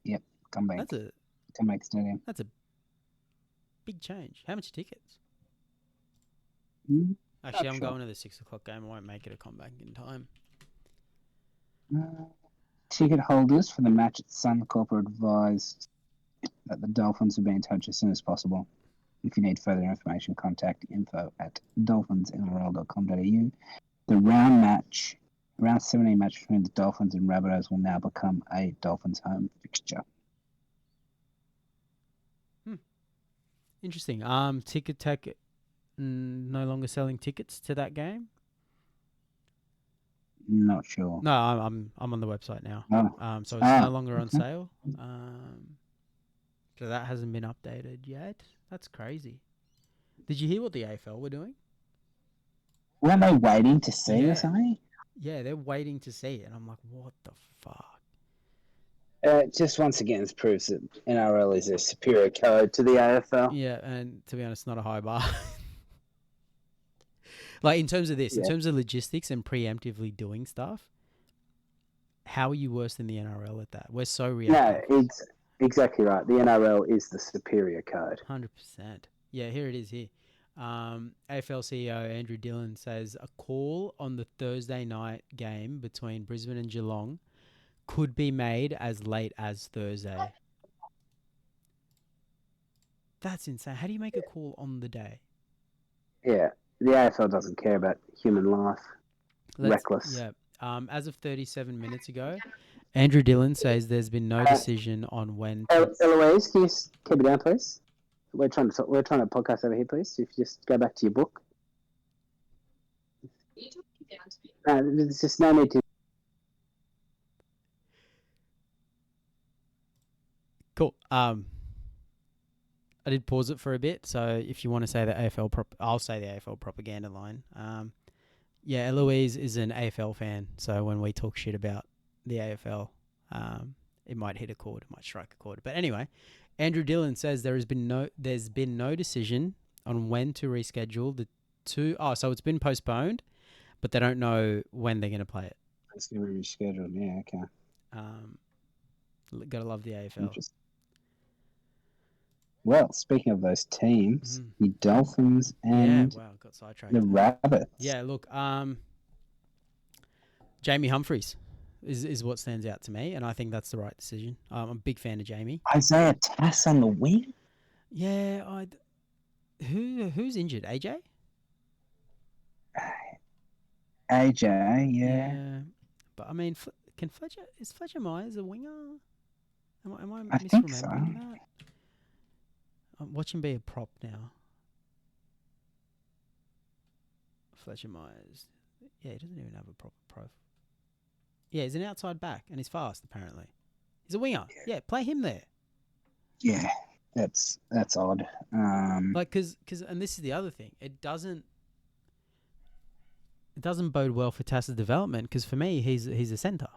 Yep, Combank. Combank Stadium. That's a big change. How much tickets? Actually, I'm going to the 6 o'clock game. I won't make it a Combank in time. Ticket holders for the match at Suncorp are advised that the Dolphins will be in touch as soon as possible. If you need further information, contact info@dolphinsnrl.com.au. The round 17 match between the Dolphins and Rabbitohs will now become a Dolphins home fixture. Interesting. Ticket Tech no longer selling tickets to that game? Not sure. No, I'm on the website now. So it's no longer on sale. So that hasn't been updated yet. That's crazy. Did you hear what the AFL were doing? Weren't they waiting to see or something? Yeah, they're waiting to see it. And I'm like, what the fuck? Just once again, it proves that NRL is a superior code to the AFL. Yeah, and to be honest, not a high bar. Like in terms of this, in terms of logistics and preemptively doing stuff, how are you worse than the NRL at that? We're so reactive. No, it's exactly right. The NRL is the superior code. 100%. Yeah, here it is here. AFL CEO Andrew Dillon says a call on the Thursday night game between Brisbane and Geelong could be made as late as Thursday. That's insane. How do you make a call on the day? Yeah, the AFL doesn't care about human life. Reckless. Yeah. As of 37 minutes ago, Andrew Dillon says there's been no decision on when. Eloise, can you keep it down, please? We're trying to podcast over here, please. If you just go back to your book. There's just no need to. Cool. I did pause it for a bit, so if you want to say the AFL I'll say the AFL propaganda line. Yeah, Eloise is an AFL fan, so when we talk shit about the AFL, it might hit a chord, it might strike a chord. But anyway, Andrew Dillon says there's been no decision on when to reschedule the two. Oh, so it's been postponed, but they don't know when they're going to play it. It's going to be rescheduled. Yeah, okay. Gotta love the AFL. Well, speaking of those teams, the Dolphins and got sidetracked. the Rabbits. Yeah, look, Jamie Humphries, is what stands out to me, and I think that's the right decision. I'm a big fan of Jamie. Isaiah Tass on the wing? Yeah, who's injured? AJ? AJ, yeah. Yeah, but I mean, is Fletcher Myers a winger? Am I I think so. misremembering that? Watch him be a prop now. Fletcher Myers. Yeah, he doesn't even have a proper profile. Yeah, he's an outside back, and he's fast, apparently. He's a winger. Yeah, play him there. Yeah, that's odd. Like, cause, and this is the other thing. It doesn't bode well for Tass's development, because for me, he's a centre.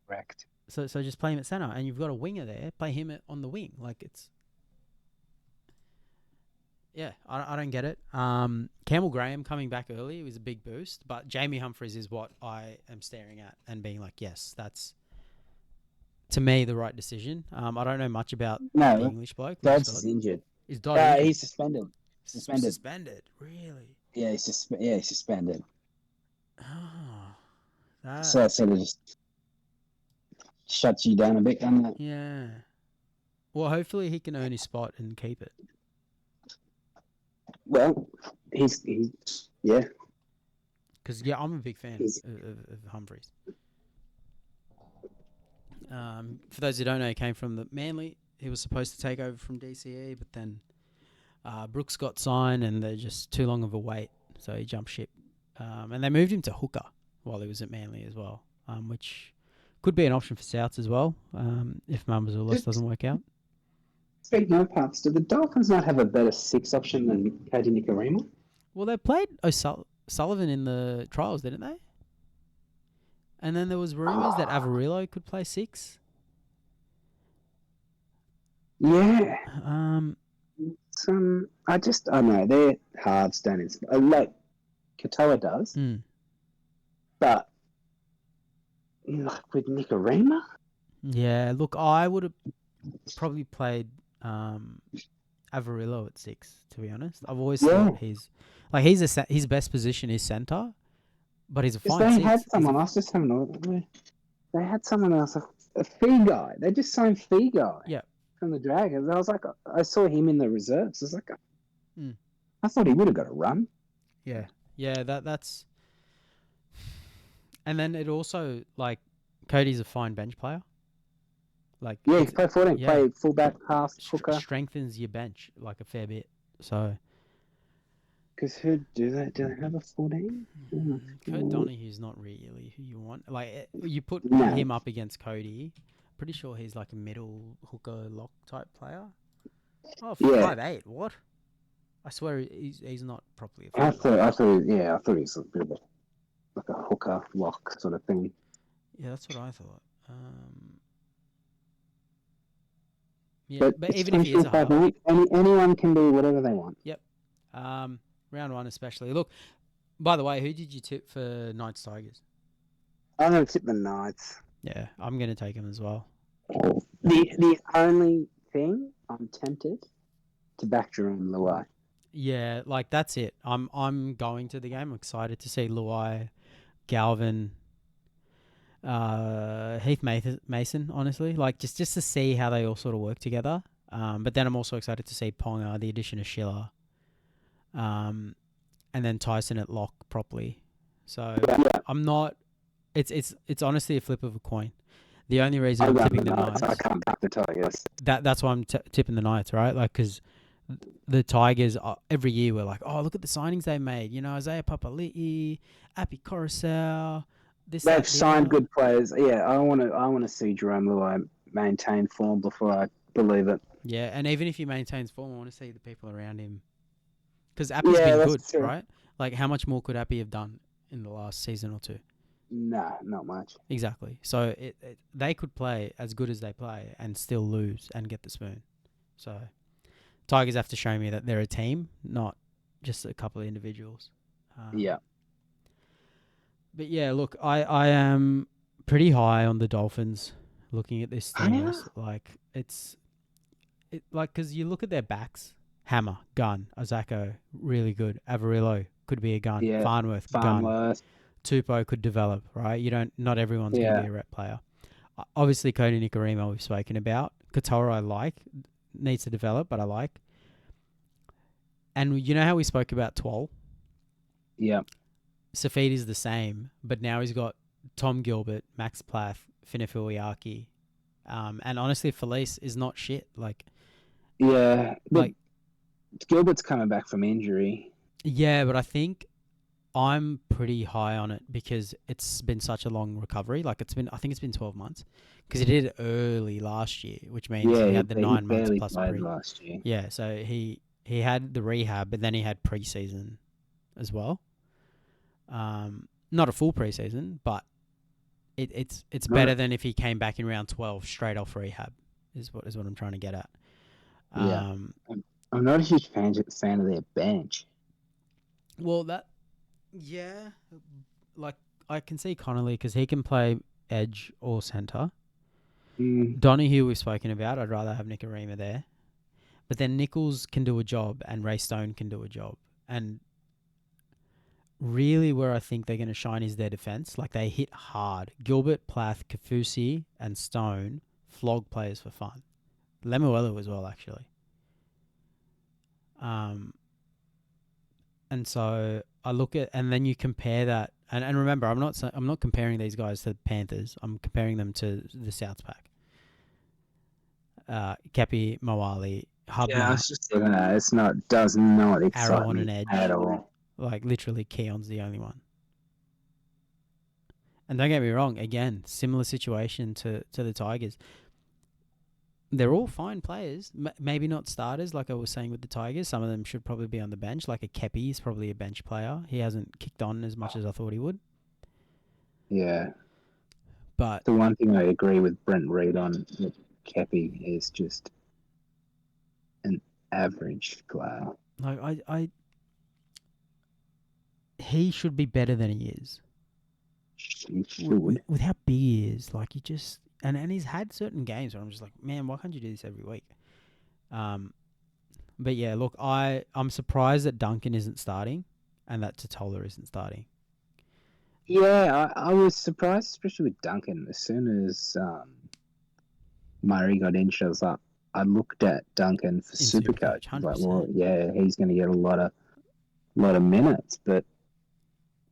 Correct. So just play him at centre, and you've got a winger there. Play him on the wing. Like, it's... Yeah, I don't get it. Campbell Graham coming back early was a big boost, but Jamie Humphries is what I am staring at and being like, yes, that's, to me, the right decision. I don't know much about the English bloke. Dodds is injured. Is Dodd injured? He's suspended. Suspended? Really? Yeah, he's suspended. Oh, that... So that sort of just shuts you down a bit, doesn't it? Yeah. Well, hopefully he can earn his spot and keep it. Well, he's yeah. Because, yeah, I'm a big fan of Humphries. For those who don't know, he came from the Manly. He was supposed to take over from DCE, but then Brooks got signed and they're just too long of a wait, so he jumped ship. And they moved him to hooker while he was at Manly as well, which could be an option for Souths as well, if Mumbazulis doesn't work out. Speaking of parts, do the Dolphins not have a better six option than Cody Nicarima? Well, they played Sullivan in the trials, didn't they? And then there was rumours that Averillo could play six. Yeah. I don't know. Their halves don't inspire. Like Katoa does. But like with Nicarima? Yeah, look, I would have probably played Averillo at six, to be honest. I've always thought his best position is centre, but he's a fine they six. had someone else, just having a look. They had someone else, a fee guy. They just signed fee guy. Yeah. From the Dragons. I was like, I saw him in the reserves. I was like, I thought he would have got a run. Yeah. Yeah, that's... And then it also, like, Cody's a fine bench player. Like, yeah, he can play 14, play fullback, half, hooker. Strengthens your bench, like, a fair bit. So... Because who do they have a 14? Kurt Donohue's not really who you want. Like, you put him up against Cody, pretty sure he's like a middle hooker lock type player. Oh, 5'8", what? I swear he's not properly a I thought he was a bit of like a hooker lock sort of thing. Yeah, that's what I thought. Yeah, but even if he is a half, anyone can do whatever they want. Yep. Round one especially. Look, by the way, who did you tip for Knights Tigers? I'm going to tip the Knights. Yeah, I'm going to take him as well. The only thing, I'm tempted to back Jerome Luai. Yeah, like that's it. I'm going to the game. I'm excited to see Luai, Galvin, Heath Mason, honestly. Like just to see how they all sort of work together. But then I'm also excited to see Ponga, the addition of Schiller. And then Tyson at lock properly. So I'm not. It's honestly a flip of a coin. The only reason I'm tipping the Knights, I can't back the Tigers. That's why I'm tipping the Knights, right? Like because the Tigers every year we're like, oh, look at the signings they made. You know, Isaiah Papali'i, Api Coruscant. They've signed good players. Yeah, I want to see Jerome Luai maintain form before I believe it. Yeah, and even if he maintains form, I want to see the people around him. Because Appy's been good, true. Right? Like, how much more could Appy have done in the last season or two? Nah, not much. Exactly. So they could play as good as they play and still lose and get the spoon. So Tigers have to show me that they're a team, not just a couple of individuals. Yeah. But yeah, look, I am pretty high on the Dolphins looking at this thing. Like, because you look at their backs. Hammer, gun. Azako, really good. Averillo could be a gun. Yeah. Farnworth, gun. Tupou could develop, right? Not everyone's going to be a rep player. Obviously, Cody Nikorima we've spoken about. Katoa I like, needs to develop, but I like. And you know how we spoke about Twal? Yeah. Safiti's the same, but now he's got Tom Gilbert, Max Plath, Finafiliaki, and honestly, Felice is not shit. Yeah, but Gilbert's coming back from injury. Yeah, but I think I'm pretty high on it because it's been such a long recovery. I think it's been 12 months because he did it early last year, which means he had the 9 months plus played last year. Yeah, so he had the rehab, but then he had preseason as well. Not a full preseason, but it's better than if he came back in round 12 straight off rehab. Is what I'm trying to get at. Yeah, I'm not a huge fan of their bench. Well, I can see Connolly because he can play edge or centre. Donahue we've spoken about. I'd rather have Nikorima there. But then Nichols can do a job and Ray Stone can do a job. And really where I think they're going to shine is their defence. They hit hard. Gilbert, Plath, Kafusi and Stone flog players for fun. Lemuelu as well, actually. And so I look at, and then you compare that, and remember, I'm not comparing these guys to the Panthers. I'm comparing them to the Souths pack. Kepi, Moali, Hubner. Yeah, I was just saying that. Does not excite Arrow on me an edge at all. Literally, Keon's the only one. And don't get me wrong, again, similar situation to the Tigers. They're all fine players. Maybe not starters, like I was saying with the Tigers. Some of them should probably be on the bench. Like a Kepi is probably a bench player. He hasn't kicked on as much as I thought he would. Yeah. But the one thing I agree with Brent Reid on with Kepi is just an average player. He should be better than he is. He should. With how big he is. And he's had certain games where I'm just like, man, why can't you do this every week? But yeah, look, I'm surprised that Duncan isn't starting and that Totola isn't starting. Yeah, I was surprised, especially with Duncan. As soon as Murray got injured, I looked at Duncan for Supercoach. I was like, well, yeah, he's going to get a lot of minutes, but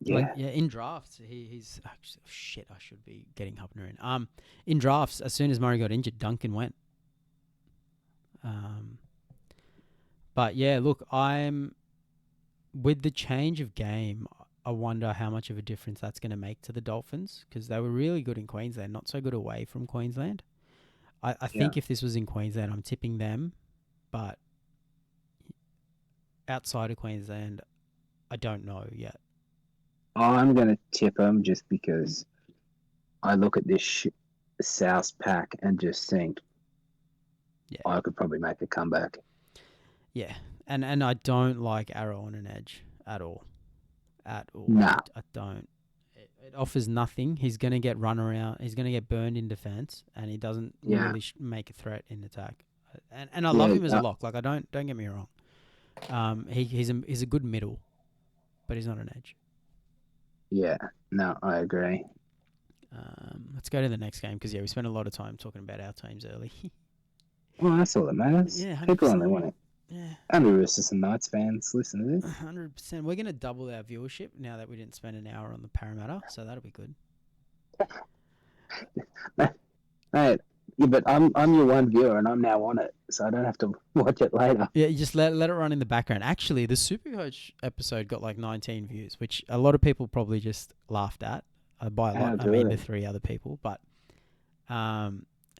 yeah. In drafts, he's actually shit. I should be getting Hubner in. In drafts, as soon as Murray got injured, Duncan went. But yeah, look, I'm with the change of game. I wonder how much of a difference that's going to make to the Dolphins because they were really good in Queensland, not so good away from Queensland. I think if this was in Queensland, I'm tipping them, but outside of Queensland, I don't know yet. I'm going to tip them just because I look at this South pack and just think I could probably make a comeback. Yeah, and I don't like Arrow on an edge at all. Nah. I don't. It offers nothing. He's going to get run around. He's going to get burned in defense, and he doesn't really make a threat in attack. And I love him as a lock. Don't get me wrong. He's a good middle, but he's not an edge. Yeah, no, I agree. Let's go to the next game because we spent a lot of time talking about our teams early. Well, that's all that matters. Yeah, 100%. People only want it. Yeah. Only Roosters and Knights fans listen to this. 100%. We're going to double our viewership now that we didn't spend an hour on the Parramatta, so that'll be good. Mate, yeah, but I'm your one viewer and I'm now on it, so I don't have to watch it later. Yeah, you just let it run in the background. Actually, the Supercoach episode got 19 views, which a lot of people probably just laughed at. By a lot, I mean the 3 other people. But,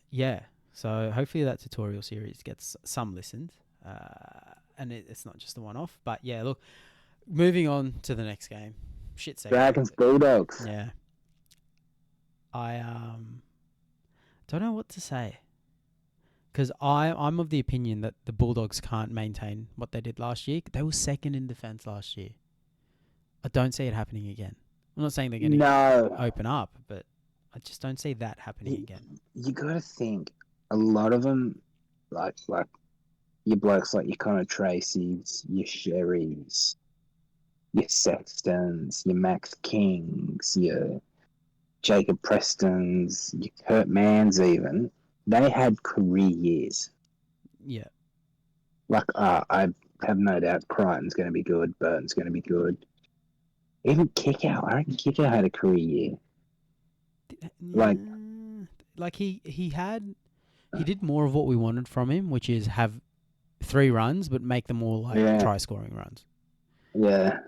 yeah. So hopefully that tutorial series gets some listens. And it's not just a one-off. But, yeah, look, moving on to the next game. Shit segment. Dragons Bulldogs. Yeah. I don't know what to say. Because I'm of the opinion that the Bulldogs can't maintain what they did last year. They were second in defence last year. I don't see it happening again. I'm not saying they're going to open up, but I just don't see that happening again. You got to think, a lot of them, like your blokes like your Connor Tracy's, your Sherrys, your Sextons, your Max Kings, your Jacob Prestons, your Kurt Manns even, they had career years. Yeah. Like, I have no doubt Crichton's going to be good, Burton's going to be good. Even Kickout, I reckon Kickout had a career year. Like, Like he did more of what we wanted from him, which is have 3 runs, but make them all like try scoring runs. Yeah.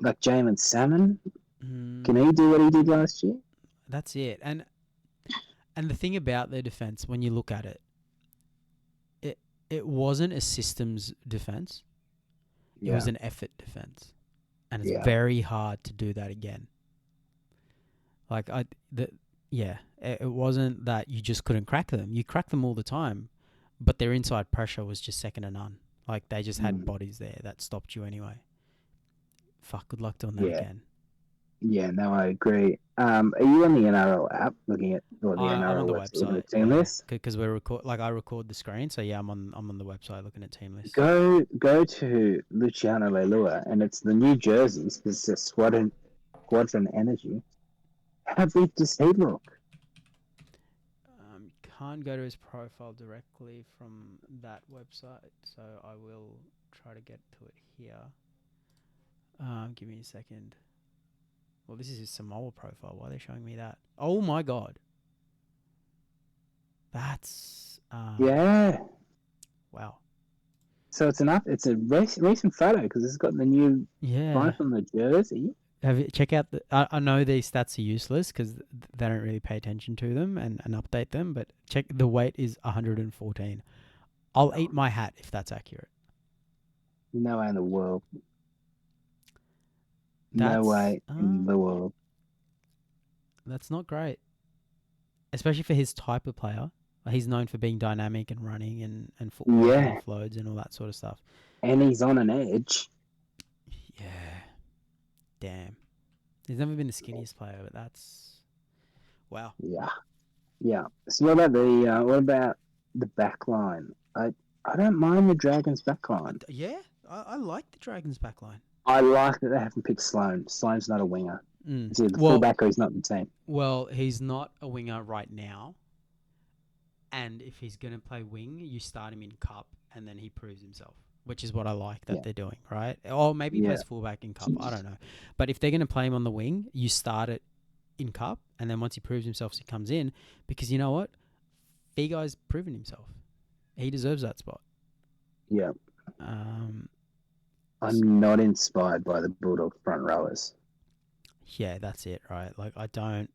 Like Jamin Salmon, Mm, can he do what he did last year? that's it. And the thing about their defense, when you look at it, it wasn't a systems defense. It was an effort defense, and it's very hard to do that again. Like it wasn't that you just couldn't crack them. You crack them all the time, but their inside pressure was just second to none. Like they just had bodies there that stopped you anyway. Fuck, good luck doing that again. Yeah, no, I agree. Are you on the NRL app looking at or the NRL I'm on the website? website. Team list? Because I record the screen, so yeah, I'm on the website looking at team list. Go to Luciano Leilua, and it's the new jerseys. It's a Squadron Energy. How big does he look? Can't go to his profile directly from that website, so I will try to get to it here. Give me a second. Well, this is his Samoa profile. Why are they showing me that? Oh my god. That's Yeah. Wow. So it's a recent photo because it's got the new price on the jersey. Check out I know these stats are useless because they don't really pay attention to them and update them, but check the weight is 114. I'll eat my hat if that's accurate. No way in the world. No way in the world. That's not great. Especially for his type of player. He's known for being dynamic and running and footwork and offloads and all that sort of stuff. And he's on an edge. Yeah. Damn. He's never been the skinniest player, but that's wow. Yeah. So what about the back line? I don't mind the Dragons back line. Yeah, I like the Dragons back line. I like that they haven't picked Sloan. Sloan's not a winger. He's either the fullback or he's not the team. Well, he's not a winger right now. And if he's going to play wing, you start him in cup and then he proves himself, which is what I like that they're doing, right? Or maybe he plays fullback in cup. I don't know. But if they're going to play him on the wing, you start it in cup and then once he proves himself, he comes in because you know what? Figo's proven himself. He deserves that spot. Yeah. I'm not inspired by the Bulldog front rowers. Yeah, that's it, right? Like, I don't...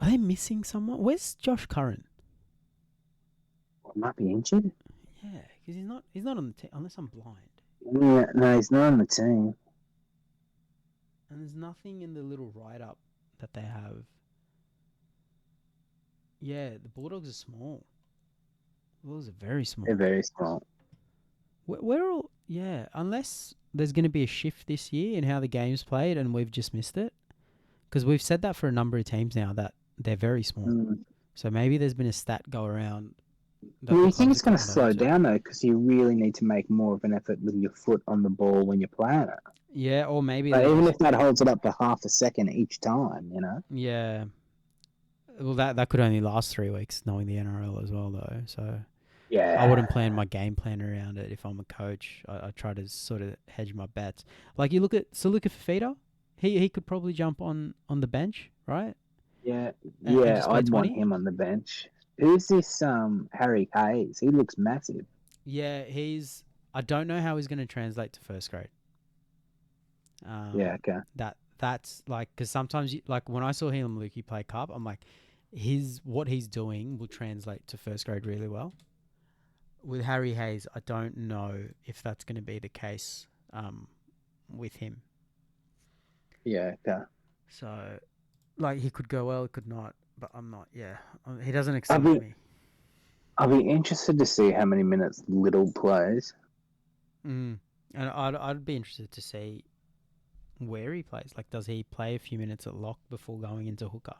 Are they missing someone? Where's Josh Curran? Might be injured. Yeah, because he's not on the team unless I'm blind. Yeah, no, he's not on the team. And there's nothing in the little write-up that they have. Yeah, the Bulldogs are small. The Bulldogs are very small. They're very small. We're all... Yeah, unless there's going to be a shift this year in how the game's played and we've just missed it. Because we've said that for a number of teams now, that they're very small. So maybe there's been a stat go around. Do you think it's going to slow down, though? Because you really need to make more of an effort with your foot on the ball when you're playing it. Yeah, or maybe... Like, even if that holds it up to half a second each time, you know? Yeah. Well, that could only last 3 weeks, knowing the NRL as well, though. So... Yeah. I wouldn't plan my game plan around it if I'm a coach. I try to sort of hedge my bets. Like, you look at Saluka Fafita, he could probably jump on the bench, right? Yeah, And I'd want him on the bench. Who's this Harry Hayes? He looks massive. Yeah, I don't know how he's going to translate to first grade. Okay. That's like, because sometimes, like, when I saw Helam Lukey play cup, I'm like, what he's doing will translate to first grade really well. With Harry Hayes, I don't know if that's going to be the case with him. Yeah, okay. So, like, he could go well, he could not, but I'm not, he doesn't excite me. I'll be interested to see how many minutes Little plays. And I'd be interested to see where he plays. Like, does he play a few minutes at lock before going into hooker?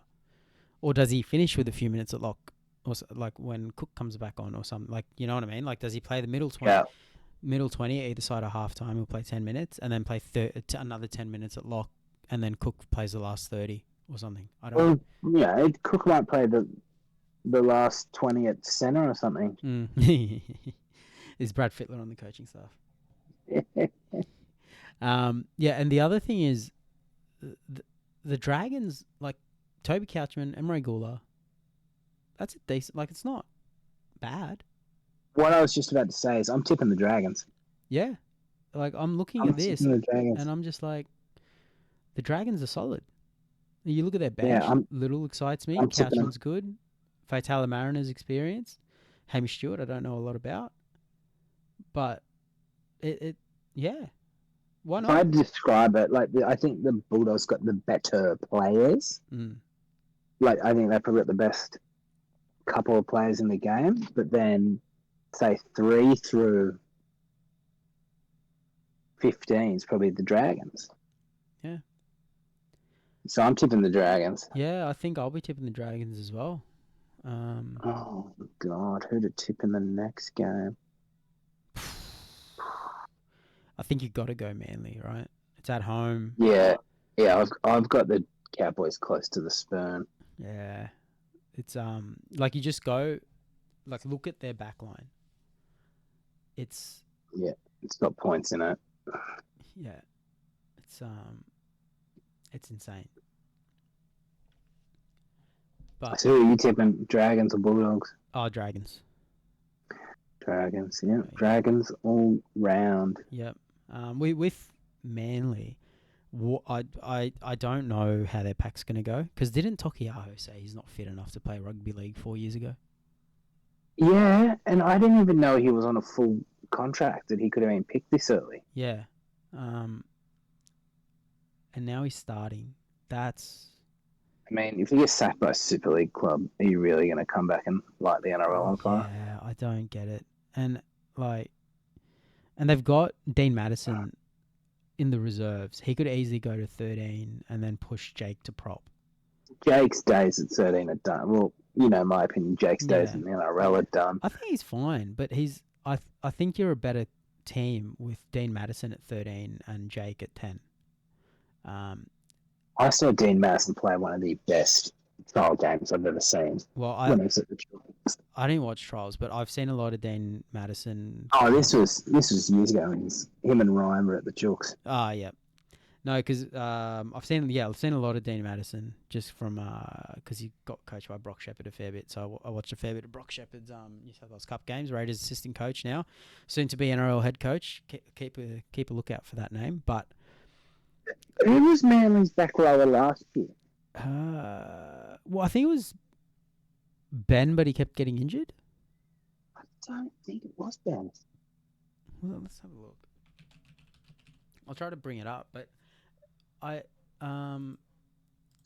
Or does he finish with a few minutes at lock? Or like when Cook comes back on or something, like, you know what I mean? Like, does he play the middle 20? Yeah. middle 20 either side of half time. He'll play 10 minutes and then play another 10 minutes at lock, and then Cook plays the last 30 or something. I don't know. Well, yeah, Cook might play the last 20 at centre or something. Is Brad Fittler on the coaching staff? Yeah, and the other thing is the Dragons, like Toby Couchman, Emery Gula, that's a decent, like, it's not bad. What I was just about to say is I'm tipping the Dragons. Yeah. Like, I'm looking I'm at this tipping the Dragons. and I'm just like, the Dragons are solid. You look at their bench, Yeah, Little excites me. I'm tipping them. Couchman's good. Fatala Mariner's experienced. Hamish Stewart, I don't know a lot about. But yeah. Why If not? I describe it, like, I think the Bulldogs got the better players. Like, I think they've probably got the best couple of players in the game. But then, say, 3 through 15 is probably the Dragons. Yeah. So I'm tipping the Dragons. Yeah, I think I'll be tipping the Dragons as well. Oh, God. Who to tip in the next game? I think you've got to go Manly, right? It's at home. Yeah. I've got the Cowboys close to the spoon. Yeah. It's like, you just go, like, look at their back line. It's got points in it. Yeah. It's insane. But So who are you tipping? Dragons or Bulldogs? Dragons. Dragons, yeah. Dragons all round. Yep. With Manly, I don't know how their pack's going to go, because didn't Tokiaho say he's not fit enough to play rugby league 4 years ago? Yeah, and I didn't even know he was on a full contract, that he could have been picked this early. Yeah. And now he's starting. That's... I mean, if he gets sacked by a Super League club, are you really going to come back and light the NRL on fire? Yeah, I don't get it. And they've got Dean Madison in the reserves. He could easily go to 13 and then push Jake to prop. Jake's days at 13 are done. Well, my opinion, Jake's days in the NRL are done. I think he's fine, but I think you're a better team with Dean Madison at 13 and Jake at 10. I saw Dean Madison play one of the best trial games I've ever seen. Well, when he was at the Trials. I didn't watch trials, but I've seen a lot of Dean Madison. Oh, this was years ago when him and Ryan were at the Jooks. Yeah. No, because I've seen a lot of Dean Madison just from because he got coached by Brock Shepherd a fair bit. So I watched a fair bit of Brock Shepherd's New South Wales Cup games. Raiders assistant coach now, soon to be NRL head coach. Keep a lookout for that name. But who was Manly's back rower last year? Well, I think it was Ben, but he kept getting injured. I don't think it was Ben. Well, let's have a look. I'll try to bring it up, but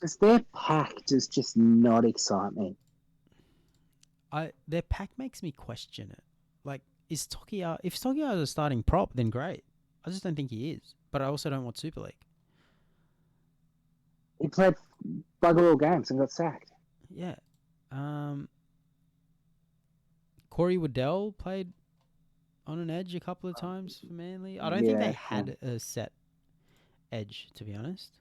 because their pack does just not excite me. Their pack makes me question it. Like, if Tokiao is a starting prop, then great. I just don't think he is. But I also don't want Super League. He played bugger all games and got sacked. Yeah. Corey Waddell played on an edge a couple of times for Manly. I don't think they had a set edge, to be honest.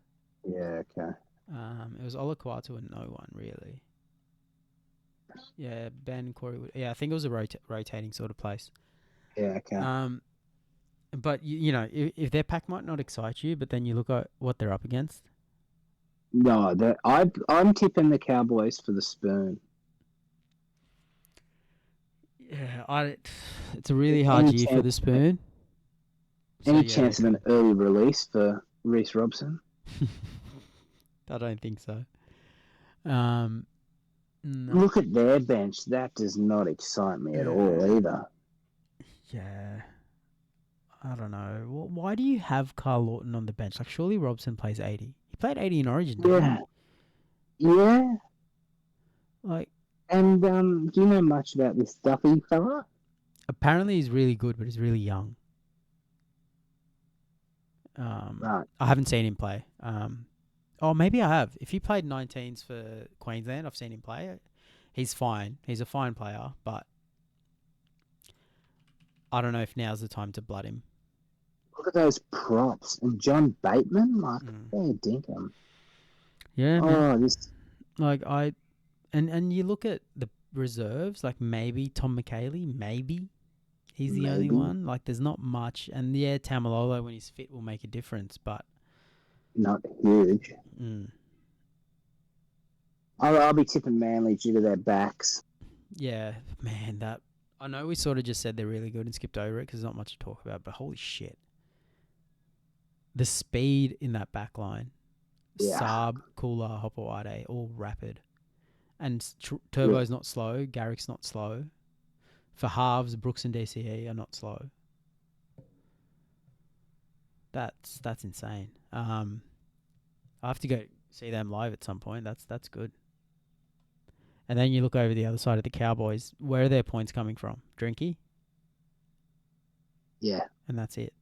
Yeah, okay. It was Olakwatu and no one, really. Yeah, Ben, Corey. Yeah, I think it was a rotating sort of place. Yeah, okay. But, if their pack might not excite you, but then you look at what they're up against. No, I'm tipping the Cowboys for the spoon. Yeah, it's a really hard year for the spoon. Any chance of an early release for Reece Robson? I don't think so. No. Look at their bench. That does not excite me at all either. Yeah. I don't know. Why do you have Carl Lawton on the bench? Like, surely Robson plays 80. He played 80 in Origin, didn't he? Yeah. Like, and do you know much about this Duffy fella? Apparently he's really good, but he's really young. Right. I haven't seen him play. Maybe I have. If he played 19s for Queensland, I've seen him play. He's fine. He's a fine player, but I don't know if now's the time to blood him. Look at those props. And John Bateman, like, fair dinkum. Yeah, man. Oh, this. Like and you look at the reserves, like maybe Tom McKaylee, maybe he's the only Maybe. one. Like there's not much, and yeah, Tamalolo when he's fit will make a difference, but Not huge. I'll be tipping Manly due to their backs. yeah, man, that I know we sort of just said they're really good and skipped over it because there's not much to talk about, but holy shit, the speed in that back line, Yeah. Saab, Kula, Hopawade, all rapid, and Turbo's not slow, Garrick's not slow. For halves, Brooks and DCE are not slow. That's insane. I have to go see them live at some point. That's good. And then you look over the other side of the Cowboys. Where are their points coming from? Drinky? Yeah. And that's it.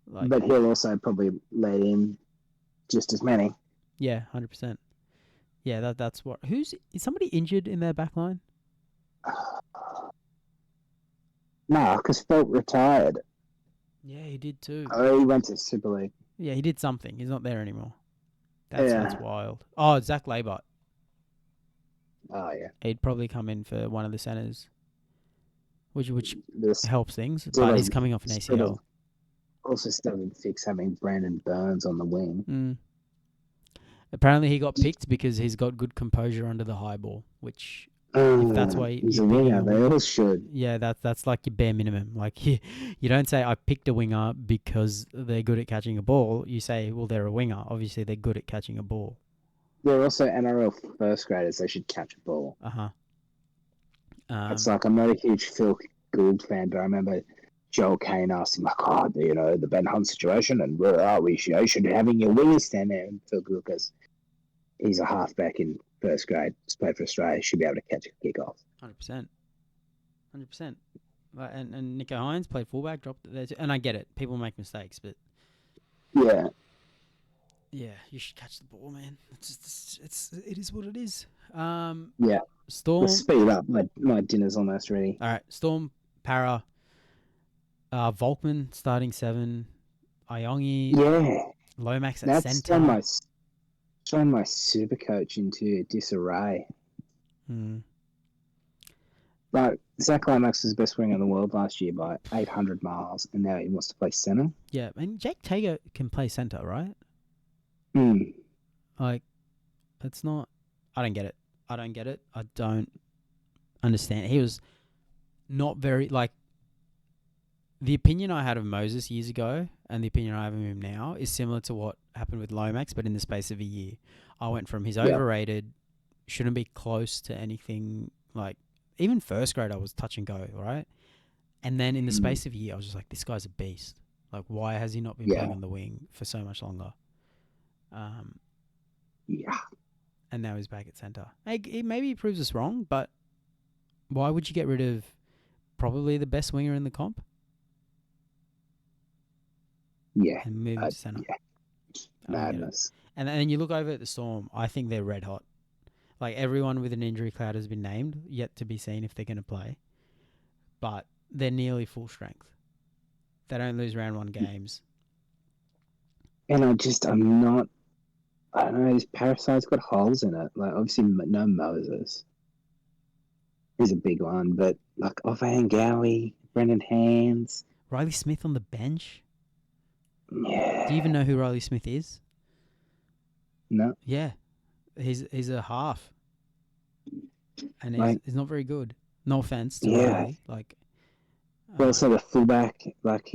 Like, But he'll also probably let in just as many. yeah, 100%. Yeah, that's what. Is somebody injured in their back line? No, because Felt retired. Yeah, he did too. Oh, he went to Super League. Yeah, he did something. He's not there anymore. That's Yeah. wild. Oh, Zach Labart. Oh, yeah. He'd probably come in for one of the centers, which This helps things. still But he's doesn't- coming off an still ACL. doesn't- Also still doesn't fix having Brandon Burns on the wing. Apparently, he got picked because he's got good composure under the high ball, which if that's why he's you're a picking winger. a They winger, all should. yeah, that's like your bare minimum. Like you don't say I picked a winger because they're good at catching a ball. You say, well, they're a winger. Obviously, they're good at catching a ball. They're also NRL first graders. They should catch a ball. It's like I'm not a huge Phil Gould fan, but I remember Joel Kane asked him, like, oh, you know, the Ben Hunt situation, and where are we? You should be having your wingers stand there. And Phil Gould goes, he's a halfback in first grade, just played for Australia, should be able to catch a kick-off. 100%. And Nico Hines played fullback, dropped it there too. And I get it. People make mistakes, but Yeah. yeah, you should catch the ball, man. It is what it is. Yeah. Storm. Let's speed up. My dinner's almost ready. All right, Storm, Para, Volkman starting 7, Iongi, Yeah. Lomax at That's centre. thrown my super coach into disarray. Like, Zach Lomax was the best winger in the world last year by 800 miles, and now he wants to play centre. Yeah, and Jake Tager can play centre, right? Like, it's not... I don't get it. I don't understand. He was not very... Like, the opinion I had of Moses years ago and the opinion I have of him now is similar to what happened with Lomax, but in the space of a year. I went from he's overrated, shouldn't be close to anything, like, even first grade I was touch and go, right? And then in the space of a year, I was just like, this guy's a beast. Like, why has he not been playing on the wing for so much longer? Yeah. And now he's back at centre. Maybe he proves us wrong, but why would you get rid of probably the best winger in the comp? Yeah. And move him to centre. Yeah. Madness. And then you look over at the Storm, I think they're red hot. Like, everyone with an injury cloud has been named, yet to be seen if they're going to play. But they're nearly full strength. They don't lose round 1 games. And I'm not... I don't know, his Parasite's got holes in it. Like, obviously, no Moses. He's a big one, but, like, Ofahan Gowie, Brendan Hands. Riley Smith on the bench? Yeah. Do you even know who Riley Smith is? No. Yeah. He's a half. And he's not very good. No offense to Riley. Like, well, so the fullback, like,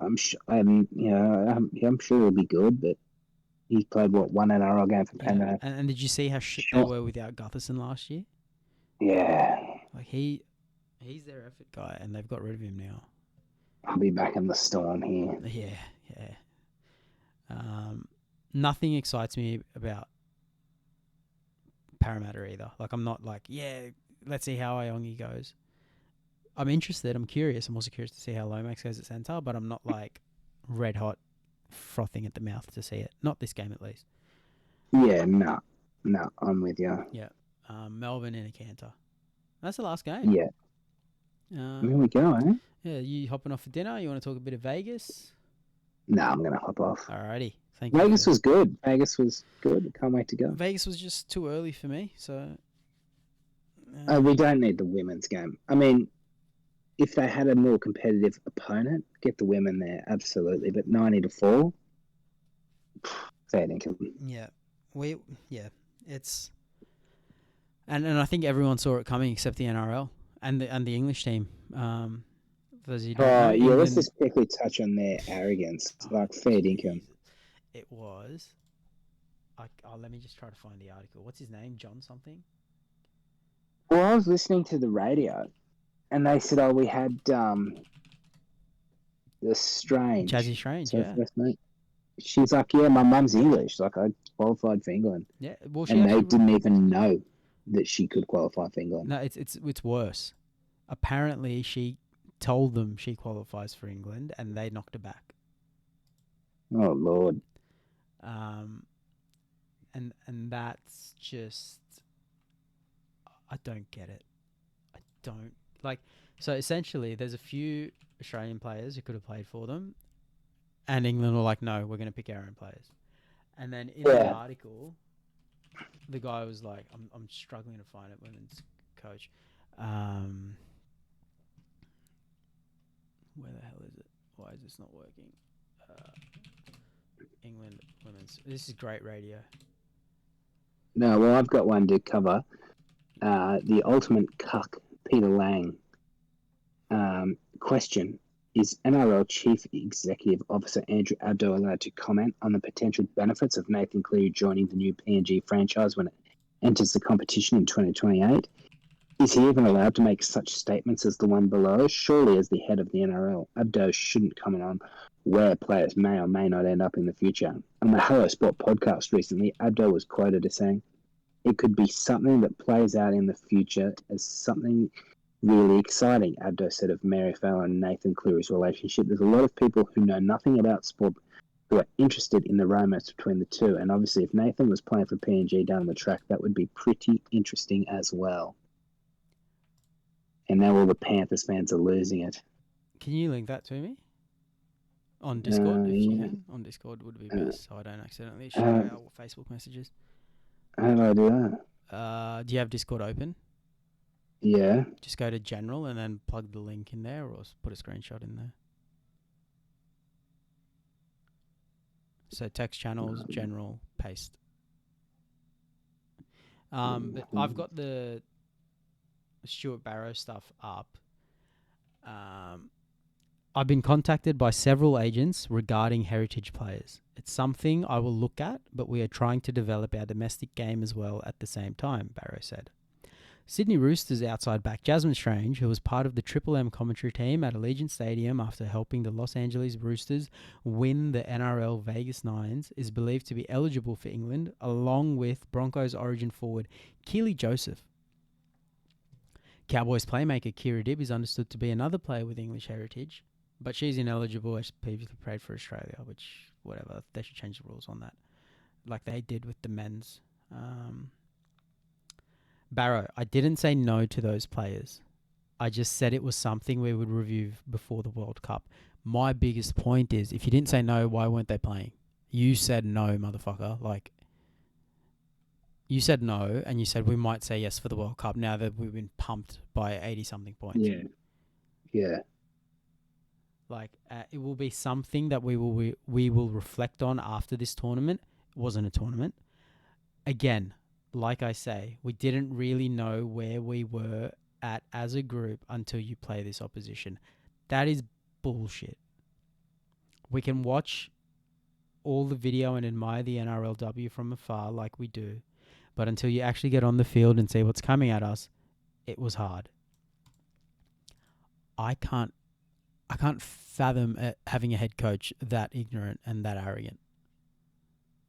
I'm sure he'll be good, but he played one NRL game for Penrith. And did you see how shit they were without Gutherson last year? Yeah. Like, he's their effort guy, and they've got rid of him now. I'll be back in the Storm here. Yeah. Nothing excites me about Parramatta either. Like, I'm not like, let's see how Iongi goes. I'm interested. I'm curious. I'm also curious to see how Lomax goes at centre, but I'm not like red hot, frothing at the mouth to see it. Not this game, at least. Yeah, no, I'm with you. Yeah. Melbourne in a canter. That's the last game. Yeah. Here we go, eh? Yeah, you hopping off for dinner? You want to talk a bit of Vegas? No, I'm going to hop off. Alrighty. Thank you. Vegas was good. Vegas was good. Can't wait to go. Vegas was just too early for me, so. We don't need the women's game. I mean, if they had a more competitive opponent, get the women there, absolutely. But 90-4, fair income. Yeah, it's, and I think everyone saw it coming except the NRL and the English team. As you don't know, Yeah, England, let's just quickly touch on their arrogance, like fair income. It was. Let me just try to find the article. What's his name? John something? Well, I was listening to the radio, and they said, "Oh, we had the Strange, Jazzy Strange, so yeah." first mate. She's like, "Yeah, my mum's English. Like, I qualified for England." Yeah, well, and they didn't even know that she could qualify for England. No, it's worse. Apparently, she told them she qualifies for England, and they knocked her back. Oh Lord. And that's just, I don't get it. I don't like. So essentially, there's a few Australian players who could have played for them, and England were like, "No, we're going to pick our own players." And then in the article, the guy was like, "I'm struggling to find it." Women's coach. Where the hell is it? Why is this not working? England women's. This is great radio. No, well, I've got one to cover. The ultimate cuck, Peter Lang. Question: is NRL Chief Executive Officer Andrew Abdo allowed to comment on the potential benefits of Nathan Cleary joining the new PNG franchise when it enters the competition in 2028? Is he even allowed to make such statements as the one below? Surely, as the head of the NRL, Abdo shouldn't comment on where players may or may not end up in the future. On the H&SPoddy podcast recently, Abdo was quoted as saying, "It could be something that plays out in the future as something really exciting," Abdo said of Mary Fowler and Nathan Cleary's relationship. There's a lot of people who know nothing about sport who are interested in the romance between the two, and obviously if Nathan was playing for PNG down the track, that would be pretty interesting as well. And now all the Panthers fans are losing it. Can you link that to me? On Discord, if you can. On Discord would be best, so I don't accidentally share our Facebook messages. How do I do that? Do you have Discord open? Yeah. Just go to General and then plug the link in there, or put a screenshot in there. So text channels, General, paste. But I've got the Stuart Barrow stuff up. I've been contacted by several agents regarding heritage players. It's something I will look at, but we are trying to develop our domestic game as well at the same time, Barrow said. Sydney Roosters outside back Jasmine Strange, who was part of the Triple M commentary team at Allegiant Stadium after helping the Los Angeles Roosters win the NRL Vegas Nines, is believed to be eligible for England, along with Broncos origin forward Keely Joseph. Cowboys playmaker Kira Dibb is understood to be another player with English heritage, but she's ineligible as previously played for Australia, which, whatever, they should change the rules on that, like they did with the men's. Barrow, I didn't say no to those players. I just said it was something we would review before the World Cup. My biggest point is, if you didn't say no, why weren't they playing? You said no, motherfucker. Like, you said no, and you said we might say yes for the World Cup now that we've been pumped by 80-something points. Yeah. Yeah. Like, it will be something that we will reflect on after this tournament. It wasn't a tournament. Again, like I say, we didn't really know where we were at as a group until you play this opposition. That is bullshit. We can watch all the video and admire the NRLW from afar like we do, but until you actually get on the field and see what's coming at us, it was hard. I can't fathom having a head coach that ignorant and that arrogant.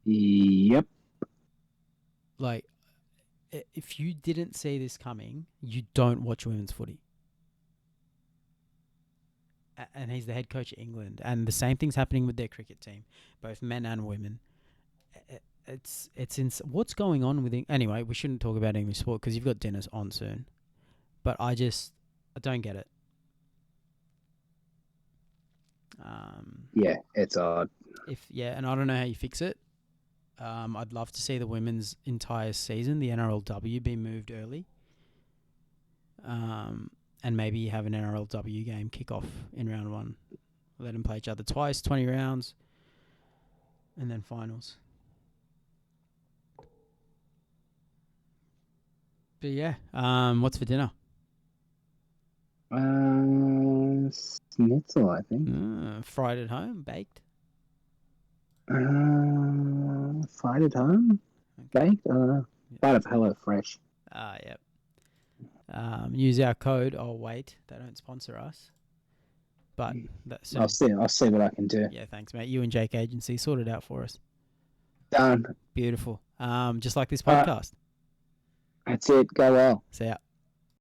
Yep. Like, if you didn't see this coming, you don't watch women's footy. And he's the head coach of England, and the same thing's happening with their cricket team, both men and women. It's what's going on with anyway. We shouldn't talk about English sport because you've got dinners on soon, but I don't get it. Yeah, it's odd. And I don't know how you fix it. I'd love to see the women's entire season, the NRLW, be moved early. And maybe have an NRLW game kick off in round 1. Let them play each other twice, 20 rounds, and then finals. But yeah, what's for dinner? Schnitzel, I think. Fried at home, baked. Fried at home, baked. I don't know. Part of Hello Fresh. Yep. Use our code. Oh wait, they don't sponsor us. But that's I'll see what I can do. Yeah, thanks, mate. You and Jake Agency sort it out for us. Done. Beautiful. Just like this podcast. That's it. Go well. See ya.